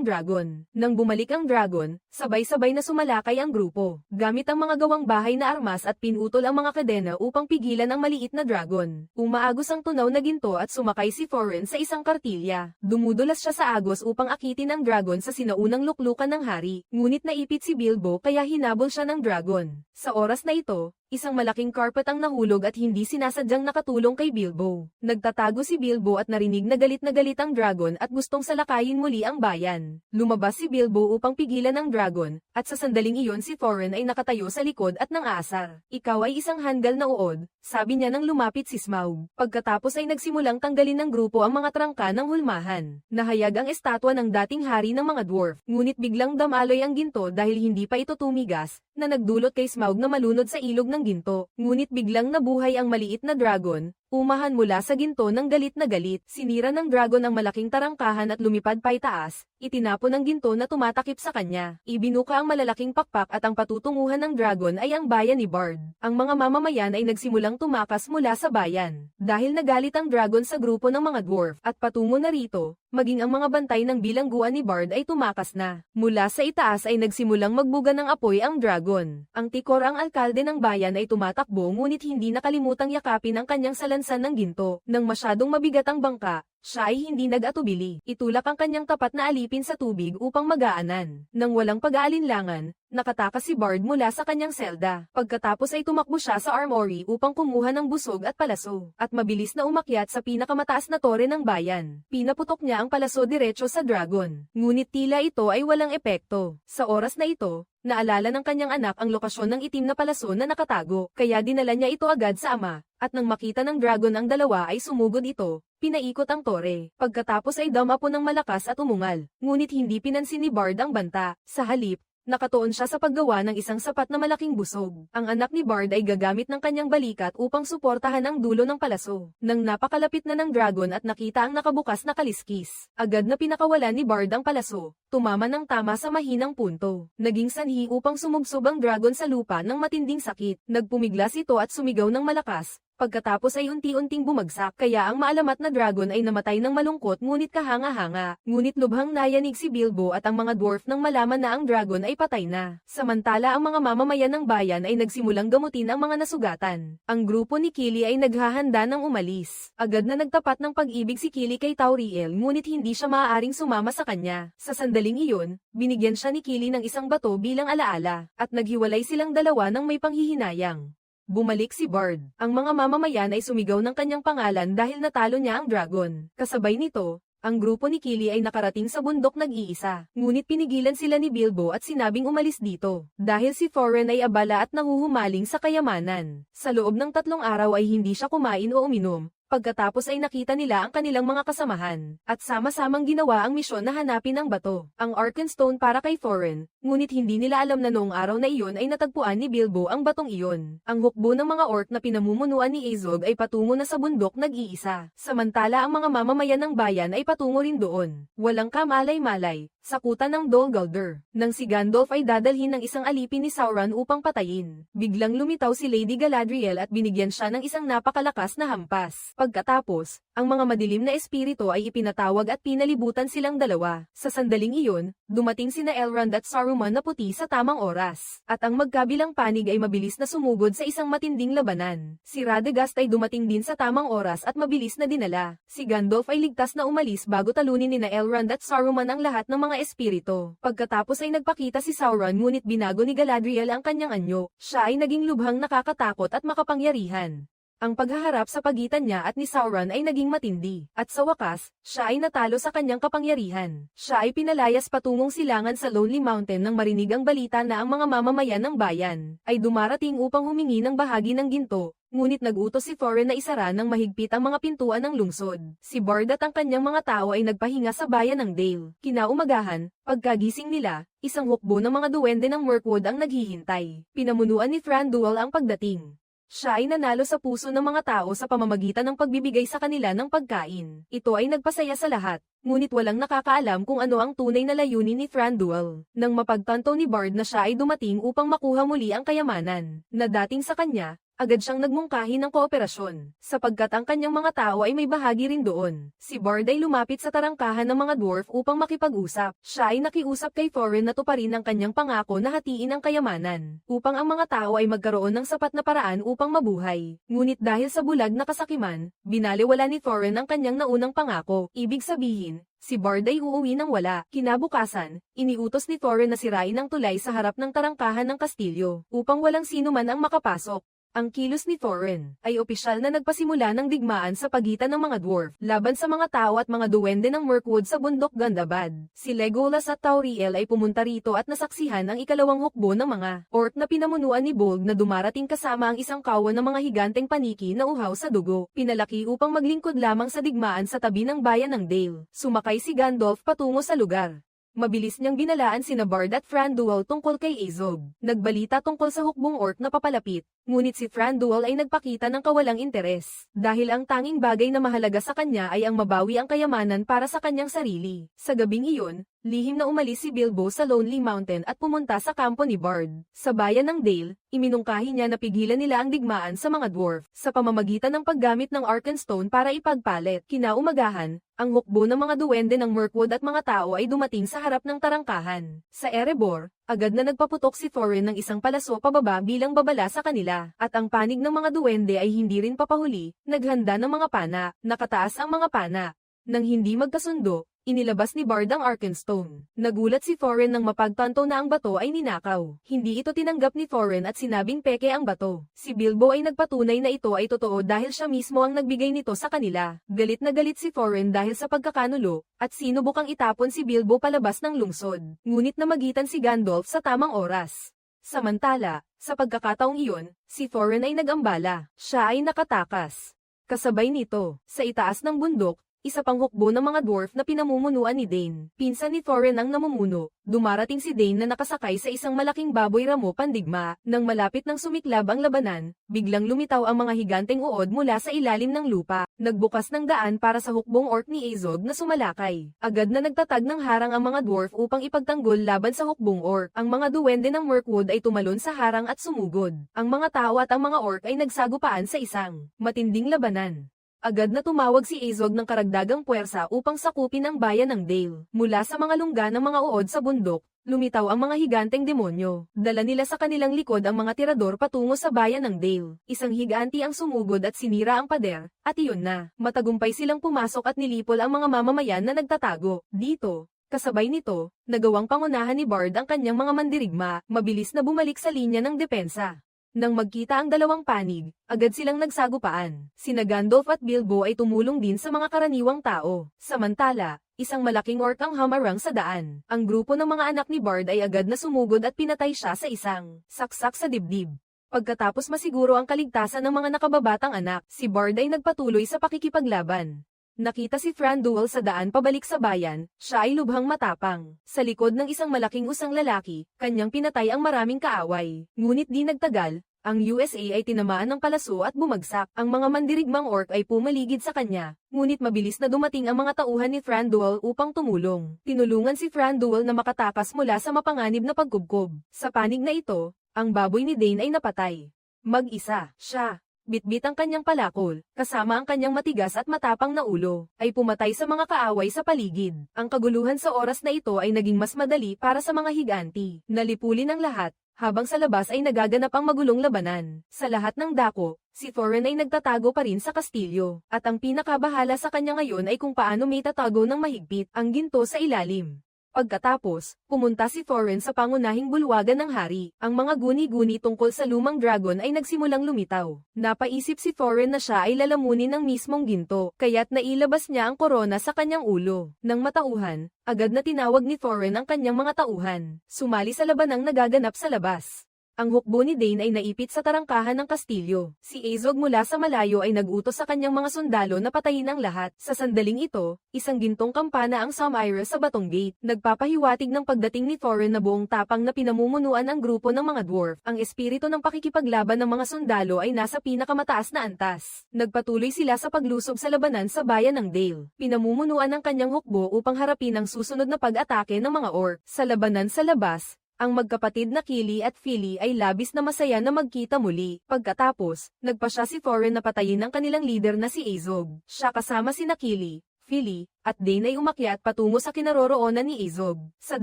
dragon. Nang bumalik ang dragon, sabay-sabay na sumalakay ang grupo. Gamit ang mga gawang bahay na armas at pinutol ang mga kadena upang pigilan ang maliit na dragon. Umaagos ang tunaw na ginto at sumakay si Thorin sa isang kartilya. Dumudulas siya sa agos upang akitin ang dragon sa sinaunang luklukan ng hari. Ngunit naipit si Bilbo kaya hinabol siya ng dragon. Sa oras na ito, isang malaking carpet ang nahulog at hindi sinasadyang nakatulong kay Bilbo. Nagtatago si Bilbo at narinig na galit ang dragon at gustong salakayin muli ang bayan. Lumabas si Bilbo upang pigilan ang dragon, at sa sandaling iyon si Thorin ay nakatayo sa likod at nang aasar. Ikaw ay isang handgal na uod, sabi niya nang lumapit si Smaug. Pagkatapos ay nagsimulang tanggalin ng grupo ang mga trangka ng hulmahan. Nahayag ang estatwa ng dating hari ng mga dwarf, ngunit biglang damaloy ang ginto dahil hindi pa ito tumigas, na nagdulot kay Smaug na malunod sa ilog ng ginto. Ngunit biglang nabuhay ang maliit na dragon, umahan mula sa ginto ng galit na galit. Sinira ng dragon ang malaking tarangkahan at lumipad paitaas, itinapon ang ginto na tumatakip sa kanya. Ibinuka ang malalaking pakpak at ang patutunguhan ng dragon ay ang bayan ni Bard. Ang mga mamamayan ay nagsimulang tumakas mula sa bayan. Dahil nagalit ang dragon sa grupo ng mga dwarf at patungo na rito, maging ang mga bantay ng bilangguan ni Bard ay tumakas na. Mula sa itaas ay nagsimulang magbuga ng apoy ang dragon. Ang tikor ang alkalde ng bayan ay tumatakbo ngunit hindi nakalimutang yakapin ang kanyang salansan ng ginto. Nang masyadong mabigat ang bangka, siya ay hindi nag-atubili. Itulak ang kanyang tapat na alipin sa tubig upang magaanan. Nang walang pag-aalinlangan, nakatakas si Bard mula sa kanyang selda. Pagkatapos ay tumakbo siya sa armory upang kumuha ng busog at palaso, at mabilis na umakyat sa pinakamataas na tore ng bayan. Pinaputok niya ang palaso diretso sa dragon. Ngunit tila ito ay walang epekto. Sa oras na ito, naalala ng kanyang anak ang lokasyon ng itim na palaso na nakatago, kaya dinala niya ito agad sa ama, at nang makita ng dragon ang dalawa ay sumugod ito, pinaikot ang tore. Pagkatapos ay damapo ng malakas at umungal, ngunit hindi pinansin ni Bard ang banta. Sa halip, nakatuon siya sa paggawa ng isang sapat na malaking busog. Ang anak ni Bard ay gagamit ng kanyang balikat upang suportahan ang dulo ng palaso. Nang napakalapit na ng dragon at nakita ang nakabukas na kaliskis, agad na pinakawalan ni Bard ang palaso. Tumama ng tama sa mahinang punto. Naging sanhi upang sumubsob ang dragon sa lupa ng matinding sakit. Nagpumiglas ito at sumigaw ng malakas. Pagkatapos ay unti-unting bumagsak, kaya ang maalamat na dragon ay namatay ng malungkot ngunit kahanga-hanga. Ngunit lubhang nayanig si Bilbo at ang mga dwarf nang malaman na ang dragon ay patay na. Samantala ang mga mamamayan ng bayan ay nagsimulang gamutin ang mga nasugatan. Ang grupo ni Kili ay naghahanda ng umalis. Agad na nagtapat ng pag-ibig si Kili kay Tauriel ngunit hindi siya maaaring sumama sa kanya. Sa sandaling iyon, binigyan siya ni Kili ng isang bato bilang alaala, at naghiwalay silang dalawa ng may panghihinayang. Bumalik si Bard. Ang mga mamamayan ay sumigaw ng kanyang pangalan dahil natalo niya ang dragon. Kasabay nito, ang grupo ni Kili ay nakarating sa bundok nag-iisa. Ngunit pinigilan sila ni Bilbo at sinabing umalis dito. Dahil si Thorin ay abala at nahuhumaling sa kayamanan. Sa loob ng 3 araw ay hindi siya kumain o uminom. Pagkatapos ay nakita nila ang kanilang mga kasamahan, at sama-samang ginawa ang misyon na hanapin ang bato, ang Arkenstone para kay Thorin, ngunit hindi nila alam na noong araw na iyon ay natagpuan ni Bilbo ang batong iyon. Ang hukbo ng mga orc na pinamumunuan ni Azog ay patungo na sa bundok nag-iisa, samantala ang mga mamamayan ng bayan ay patungo rin doon. Walang kamalay-malay, sakutan ng Dol Guldur, nang si Gandalf ay dadalhin ng isang alipin ni Sauron upang patayin. Biglang lumitaw si Lady Galadriel at binigyan siya ng isang napakalakas na hampas. Pagkatapos, ang mga madilim na espiritu ay ipinatawag at pinalibutan silang dalawa. Sa sandaling iyon, dumating sina Elrond at Saruman na puti sa tamang oras. At ang magkabilang panig ay mabilis na sumugod sa isang matinding labanan. Si Radagast ay dumating din sa tamang oras at mabilis na dinala. Si Gandalf ay ligtas na umalis bago talunin nina Elrond at Saruman ang lahat ng mga espiritu. Pagkatapos ay nagpakita si Sauron ngunit binago ni Galadriel ang kanyang anyo. Siya ay naging lubhang nakakatakot at makapangyarihan. Ang paghaharap sa pagitan niya at ni Sauron ay naging matindi, at sa wakas, siya ay natalo sa kanyang kapangyarihan. Siya ay pinalayas patungong silangan sa Lonely Mountain nang marinig ang balita na ang mga mamamayan ng bayan ay dumarating upang humingi ng bahagi ng ginto, ngunit nag-utos si Thorin na isara ng mahigpit ang mga pintuan ng lungsod. Si Bard at ang kanyang mga tao ay nagpahinga sa bayan ng Dale. Kinaumagahan, pagkagising nila, isang hukbo ng mga duwende ng Mirkwood ang naghihintay. Pinamunuan ni Thranduil ang pagdating. Siya ay nanalo sa puso ng mga tao sa pamamagitan ng pagbibigay sa kanila ng pagkain. Ito ay nagpasaya sa lahat, ngunit walang nakakaalam kung ano ang tunay na layunin ni Thranduil. Nang mapagtanto ni Bard na siya ay dumating upang makuha muli ang kayamanan na dating sa kanya, agad siyang nagmungkahi ng kooperasyon, sapagkat ang kanyang mga tao ay may bahagi rin doon. Si Bard ay lumapit sa tarangkahan ng mga dwarf upang makipag-usap. Siya ay nakiusap kay Thorin na tuparin ang kanyang pangako na hatiin ang kayamanan, upang ang mga tao ay magkaroon ng sapat na paraan upang mabuhay. Ngunit dahil sa bulag na kasakiman, binaliwala ni Thorin ang kanyang naunang pangako. Ibig sabihin, si Bard ay uuwi ng wala. Kinabukasan, iniutos ni Thorin na sirain ang tulay sa harap ng tarangkahan ng kastilyo, upang walang sino man ang makapasok. Ang kilos ni Thorin ay opisyal na nagpasimula ng digmaan sa pagitan ng mga dwarf laban sa mga tao at mga duwende ng Mirkwood sa bundok Gundabad. Si Legolas at Tauriel ay pumunta rito at nasaksihan ang ikalawang hukbo ng mga orc na pinamunuan ni Bolg na dumarating kasama ang isang kawan ng mga higanteng paniki na uhaw sa dugo. Pinalaki upang maglingkod lamang sa digmaan sa tabi ng bayan ng Dale. Sumakay si Gandalf patungo sa lugar. Mabilis niyang binalaan sina Bard at Thranduil tungkol kay Azog. Nagbalita tungkol sa hukbong orc na papalapit, ngunit si Thranduil ay nagpakita ng kawalang interes, dahil ang tanging bagay na mahalaga sa kanya ay ang mabawi ang kayamanan para sa kanyang sarili. Sa gabing iyon, lihim na umalis si Bilbo sa Lonely Mountain at pumunta sa kampo ni Bard. Sa bayan ng Dale, iminungkahi niya na pigilan nila ang digmaan sa mga dwarf, sa pamamagitan ng paggamit ng Arkenstone para ipagpalit. Kinaumagahan, ang hukbo ng mga duwende ng Mirkwood at mga tao ay dumating sa harap ng tarangkahan. Sa Erebor, agad na nagpaputok si Thorin ng isang palaso pababa bilang babala sa kanila, at ang panig ng mga duwende ay hindi rin papahuli. Naghanda ng mga pana, nakataas ang mga pana. Nang hindi magkasundo, inilabas ni Bard ang Arkenstone. Nagulat si Thorin nang mapagtanto na ang bato ay ninakaw. Hindi ito tinanggap ni Thorin at sinabing peke ang bato. Si Bilbo ay nagpatunay na ito ay totoo dahil siya mismo ang nagbigay nito sa kanila. Galit na galit si Thorin dahil sa pagkakanulo, at sinubukang itapon si Bilbo palabas ng lungsod. Ngunit namagitan si Gandalf sa tamang oras. Samantala, sa pagkakataong iyon, si Thorin ay nag-ambala. Siya ay nakatakas. Kasabay nito, sa itaas ng bundok, isa pang hukbo ng mga dwarf na pinamumunuan ni Dane. Pinsan ni Thorin ang namumuno. Dumarating si Dane na nakasakay sa isang malaking baboy ramo pandigma. Nang malapit ng sumiklab ang labanan, biglang lumitaw ang mga higanteng uod mula sa ilalim ng lupa. Nagbukas ng daan para sa hukbong orc ni Azog na sumalakay. Agad na nagtatag ng harang ang mga dwarf upang ipagtanggol laban sa hukbong orc. Ang mga duwende ng Mirkwood ay tumalon sa harang at sumugod. Ang mga tao at ang mga orc ay nagsagupaan sa isang matinding labanan. Agad na tumawag si Azog ng karagdagang puwersa upang sakupin ang bayan ng Dale. Mula sa mga lungga ng mga uod sa bundok, lumitaw ang mga higanteng demonyo. Dala nila sa kanilang likod ang mga tirador patungo sa bayan ng Dale. Isang higanti ang sumugod at sinira ang pader, at iyon na. Matagumpay silang pumasok at nilipol ang mga mamamayan na nagtatago. Dito, kasabay nito, nagawang pangunahan ni Bard ang kanyang mga mandirigma, mabilis na bumalik sa linya ng depensa. Nang magkita ang dalawang panig, agad silang nagsagupaan. Sina Gandalf at Bilbo ay tumulong din sa mga karaniwang tao. Samantala, isang malaking orc ang hamarang sa daan. Ang grupo ng mga anak ni Bard ay agad na sumugod at pinatay siya sa isang saksak sa dibdib. Pagkatapos masiguro ang kaligtasan ng mga nakababatang anak, si Bard ay nagpatuloy sa pakikipaglaban. Nakita si Thranduil sa daan pabalik sa bayan, siya ay lubhang matapang. Sa likod ng isang malaking usang lalaki, kanyang pinatay ang maraming kaaway. Ngunit di nagtagal, ang USA ay tinamaan ng palaso at bumagsak. Ang mga mandirigmang orc ay pumaligid sa kanya, ngunit mabilis na dumating ang mga tauhan ni Thranduil upang tumulong. Tinulungan si Thranduil na makatakas mula sa mapanganib na pagkubkob. Sa panig na ito, ang baboy ni Dane ay napatay. Mag-isa, siya. Bitbit ang kanyang palakol, kasama ang kanyang matigas at matapang na ulo, ay pumatay sa mga kaaway sa paligid. Ang kaguluhan sa oras na ito ay naging mas madali para sa mga higanti. Nalipulin ang lahat, habang sa labas ay nagaganap ang magulong labanan. Sa lahat ng dako, si Thorin ay nagtatago pa rin sa kastilyo, at ang pinakabahala sa kanya ngayon ay kung paano may tatago ng mahigpit ang ginto sa ilalim. Pagkatapos, pumunta si Thorin sa pangunahing bulwagan ng hari. Ang mga guni-guni tungkol sa lumang dragon ay nagsimulang lumitaw. Napaisip si Thorin na siya ay lalamunin ng mismong ginto, kaya't nailabas niya ang korona sa kanyang ulo. Nang matauhan, agad na tinawag ni Thorin ang kanyang mga tauhan. Sumali sa labanang nagaganap sa labas. Ang hukbo ni Dane ay naipit sa tarangkahan ng kastilyo. Si Azog mula sa malayo ay nag-utos sa kanyang mga sundalo na patayin ang lahat. Sa sandaling ito, isang gintong kampana ang Samira sa batong gate. Nagpapahiwatig ng pagdating ni Thorin na buong tapang na pinamumunuan ang grupo ng mga dwarf. Ang espiritu ng pakikipaglaban ng mga sundalo ay nasa pinakamataas na antas. Nagpatuloy sila sa paglusob sa labanan sa bayan ng Dale. Pinamumunuan ang kanyang hukbo upang harapin ang susunod na pag-atake ng mga orc. Sa labanan sa labas, ang magkapatid na Kili at Fili ay labis na masaya na magkita muli. Pagkatapos, nagpa siya si Thorin na patayin ang kanilang leader na si Azog. Siya kasama sina Kili, Fili, at Dane ay umakyat patungo sa kinaroroonan ni Azog. Sa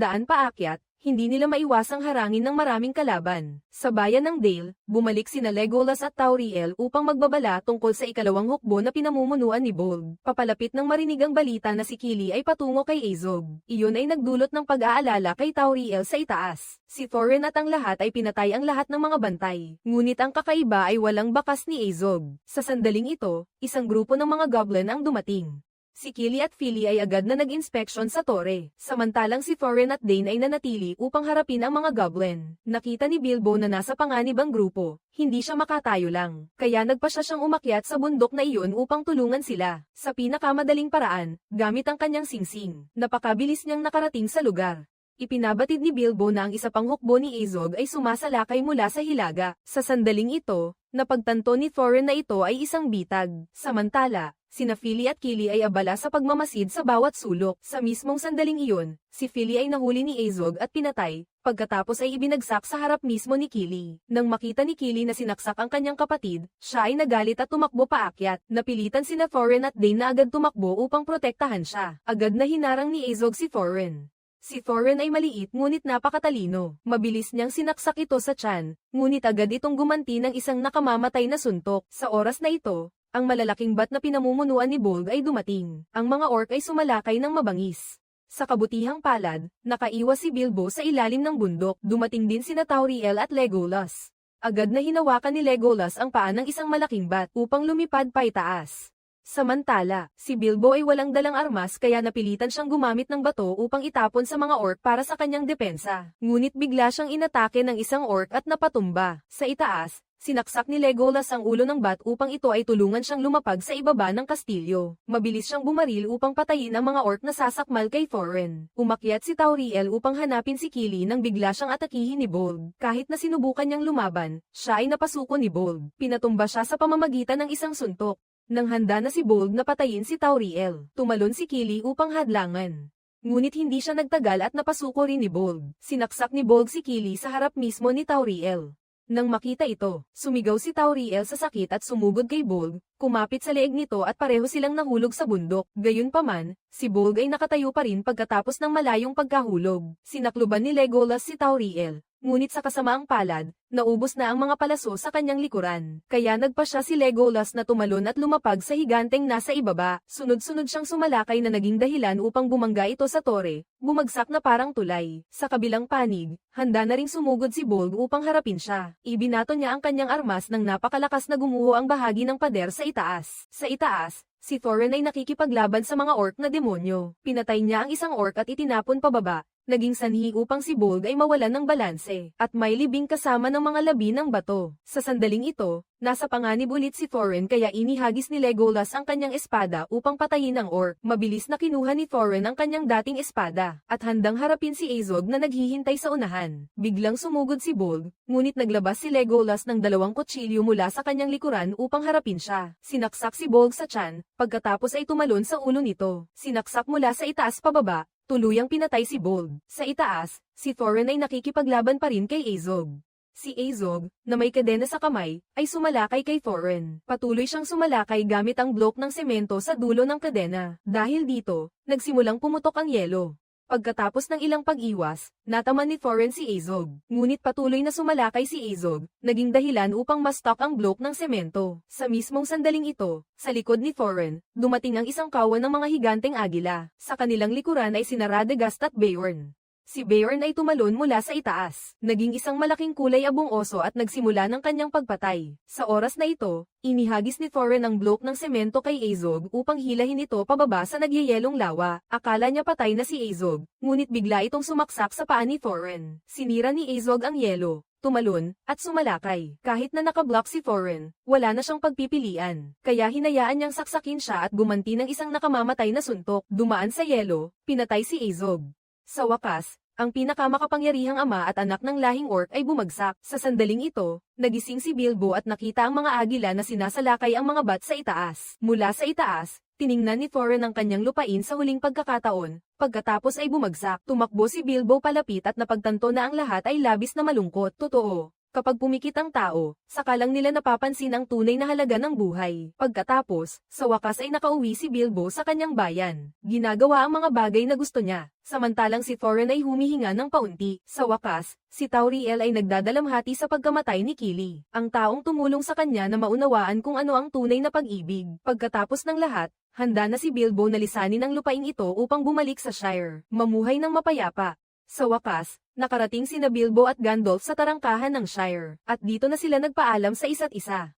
daan paakyat, hindi nila maiwasang harangin ng maraming kalaban. Sa bayan ng Dale, bumalik sina Legolas at Tauriel upang magbabala tungkol sa ikalawang hukbo na pinamumunuan ni Bolg. Papalapit ng marinig ang balita na si Kili ay patungo kay Azog. Iyon ay nagdulot ng pag-aalala kay Tauriel sa itaas. Si Thorin at ang lahat ay pinatay ang lahat ng mga bantay. Ngunit ang kakaiba ay walang bakas ni Azog. Sa sandaling ito, isang grupo ng mga goblin ang dumating. Si Kili at Fili ay agad na nag-inspeksyon sa tore, samantalang si Thorin at Dane ay nanatili upang harapin ang mga goblin. Nakita ni Bilbo na nasa panganib ang grupo, hindi siya makatayo lang, kaya nagpa siya siyang umakyat sa bundok na iyon upang tulungan sila. Sa pinakamadaling paraan, gamit ang kanyang singsing, napakabilis niyang nakarating sa lugar. Ipinabatid ni Bilbo na ang isa pang hukbo ni Azog ay sumasalakay mula sa hilaga. Sa sandaling ito, napagtanto ni Thorin na ito ay isang bitag. Samantala, sina Fili at Kili ay abala sa pagmamasid sa bawat sulok. Sa mismong sandaling iyon, si Fili ay nahuli ni Azog at pinatay, pagkatapos ay ibinagsak sa harap mismo ni Kili. Nang makita ni Kili na sinaksak ang kanyang kapatid, siya ay nagalit at tumakbo paakyat. Napilitan sina Thorin at Dane na agad tumakbo upang protektahan siya. Agad na hinarang ni Azog si Thorin. Si Thorin ay maliit ngunit napakatalino. Mabilis niyang sinaksak ito sa tiyan, ngunit agad itong gumanti ng isang nakamamatay na suntok. Sa oras na ito, ang malalaking bat na pinamumunuan ni Bolg ay dumating. Ang mga orc ay sumalakay ng mabangis. Sa kabutihang palad, nakaiwas si Bilbo sa ilalim ng bundok. Dumating din sina Tauriel at Legolas. Agad na hinawakan ni Legolas ang paa ng isang malaking bat upang lumipad paitaas. Samantala, si Bilbo ay walang dalang armas kaya napilitan siyang gumamit ng bato upang itapon sa mga orc para sa kanyang depensa. Ngunit bigla siyang inatake ng isang orc at napatumba. Sa itaas, sinaksak ni Legolas ang ulo ng bat upang ito ay tulungan siyang lumapag sa ibaba ng kastilyo. Mabilis siyang bumaril upang patayin ang mga orc na sasakmal kay Thorin. Umakyat si Tauriel upang hanapin si Kili nang bigla siyang atakihin ni Bolg. Kahit na sinubukan niyang lumaban, siya ay napasuko ni Bolg. Pinatumba siya sa pamamagitan ng isang suntok. Nang handa na si Bolg na patayin si Tauriel, tumalon si Kili upang hadlangan. Ngunit hindi siya nagtagal at napasuko rin ni Bolg. Sinaksak ni Bolg si Kili sa harap mismo ni Tauriel. Nang makita ito, sumigaw si Tauriel sa sakit at sumugod kay Bolg, kumapit sa leeg nito at pareho silang nahulog sa bundok. Gayunpaman, si Bolg ay nakatayo pa rin pagkatapos ng malayong pagkahulog. Sinakluban ni Legolas si Tauriel. Ngunit sa kasamaang palad, naubos na ang mga palaso sa kanyang likuran. Kaya nagpa siya si Legolas na tumalon at lumapag sa higanteng nasa ibaba. Sunod-sunod siyang sumalakay na naging dahilan upang bumangga ito sa tore, bumagsak na parang tulay. Sa kabilang panig, handa na ring sumugod si Bolg upang harapin siya. Ibinato niya ang kanyang armas nang napakalakas na gumuho ang bahagi ng pader sa itaas. Sa itaas, si Thorin ay nakikipaglaban sa mga orc na demonyo. Pinatay niya ang isang orc at itinapon pababa. Naging sanhi upang si Bolg ay mawalan ng balanse, at may libing kasama ng mga labi ng bato. Sa sandaling ito, nasa panganib ulit si Thorin kaya inihagis ni Legolas ang kanyang espada upang patayin ang orc. Mabilis na kinuha ni Thorin ang kanyang dating espada, at handang harapin si Azog na naghihintay sa unahan. Biglang sumugod si Bolg, ngunit naglabas si Legolas ng 2 kutsilyo mula sa kanyang likuran upang harapin siya. Sinaksak si Bolg sa tiyan, pagkatapos ay tumalon sa ulo nito. Sinaksak mula sa itaas pababa, tuluyang pinatay si Bolg. Sa itaas, si Thorin ay nakikipaglaban pa rin kay Azog. Si Azog, na may kadena sa kamay, ay sumalakay kay Thorin. Patuloy siyang sumalakay gamit ang blok ng semento sa dulo ng kadena. Dahil dito, nagsimulang pumutok ang yelo. Pagkatapos ng ilang pag-iwas, nataman ni Thorin si Azog. Ngunit patuloy na sumalakay si Azog, naging dahilan upang ma-stuck ang blok ng semento. Sa mismong sandaling ito, sa likod ni Thorin, dumating ang isang kawan ng mga higanteng agila. Sa kanilang likuran ay sina Radagast at Beorn. Si Beorn ay tumalon mula sa itaas, naging isang malaking kulay abong oso at nagsimula ng kanyang pagpatay. Sa oras na ito, inihagis ni Thorin ang blok ng semento kay Azog upang hilahin ito pababa sa nagyayelong lawa. Akala niya patay na si Azog, ngunit bigla itong sumaksak sa paa ni Thorin. Sinira ni Azog ang yelo, tumalon, at sumalakay. Kahit na nakablock si Thorin, wala na siyang pagpipilian. Kaya hinayaan niyang saksakin siya at gumanti ng isang nakamamatay na suntok. Dumaan sa yelo, pinatay si Azog. Sa wakas, ang pinakamakapangyarihang ama at anak ng lahing orc ay bumagsak. Sa sandaling ito, nagising si Bilbo at nakita ang mga agila na sinasalakay ang mga bat sa itaas. Mula sa itaas, tiningnan ni Thorin ang kanyang lupain sa huling pagkakataon. Pagkatapos ay bumagsak, tumakbo si Bilbo palapit at napagtanto na ang lahat ay labis na malungkot. Totoo. Kapag pumikit ang tao, saka lang nila napapansin ang tunay na halaga ng buhay. Pagkatapos, sa wakas ay nakauwi si Bilbo sa kanyang bayan. Ginagawa ang mga bagay na gusto niya, samantalang si Thorin ay humihinga ng paunti. Sa wakas, si Tauriel ay nagdadalamhati sa pagkamatay ni Kili, ang taong tumulong sa kanya na maunawaan kung ano ang tunay na pag-ibig. Pagkatapos ng lahat, handa na si Bilbo na lisanin ang lupaing ito upang bumalik sa Shire, mamuhay ng mapayapa. Sa wakas, nakarating sina Bilbo at Gandalf sa tarangkahan ng Shire, at dito na sila nagpaalam sa isa't isa.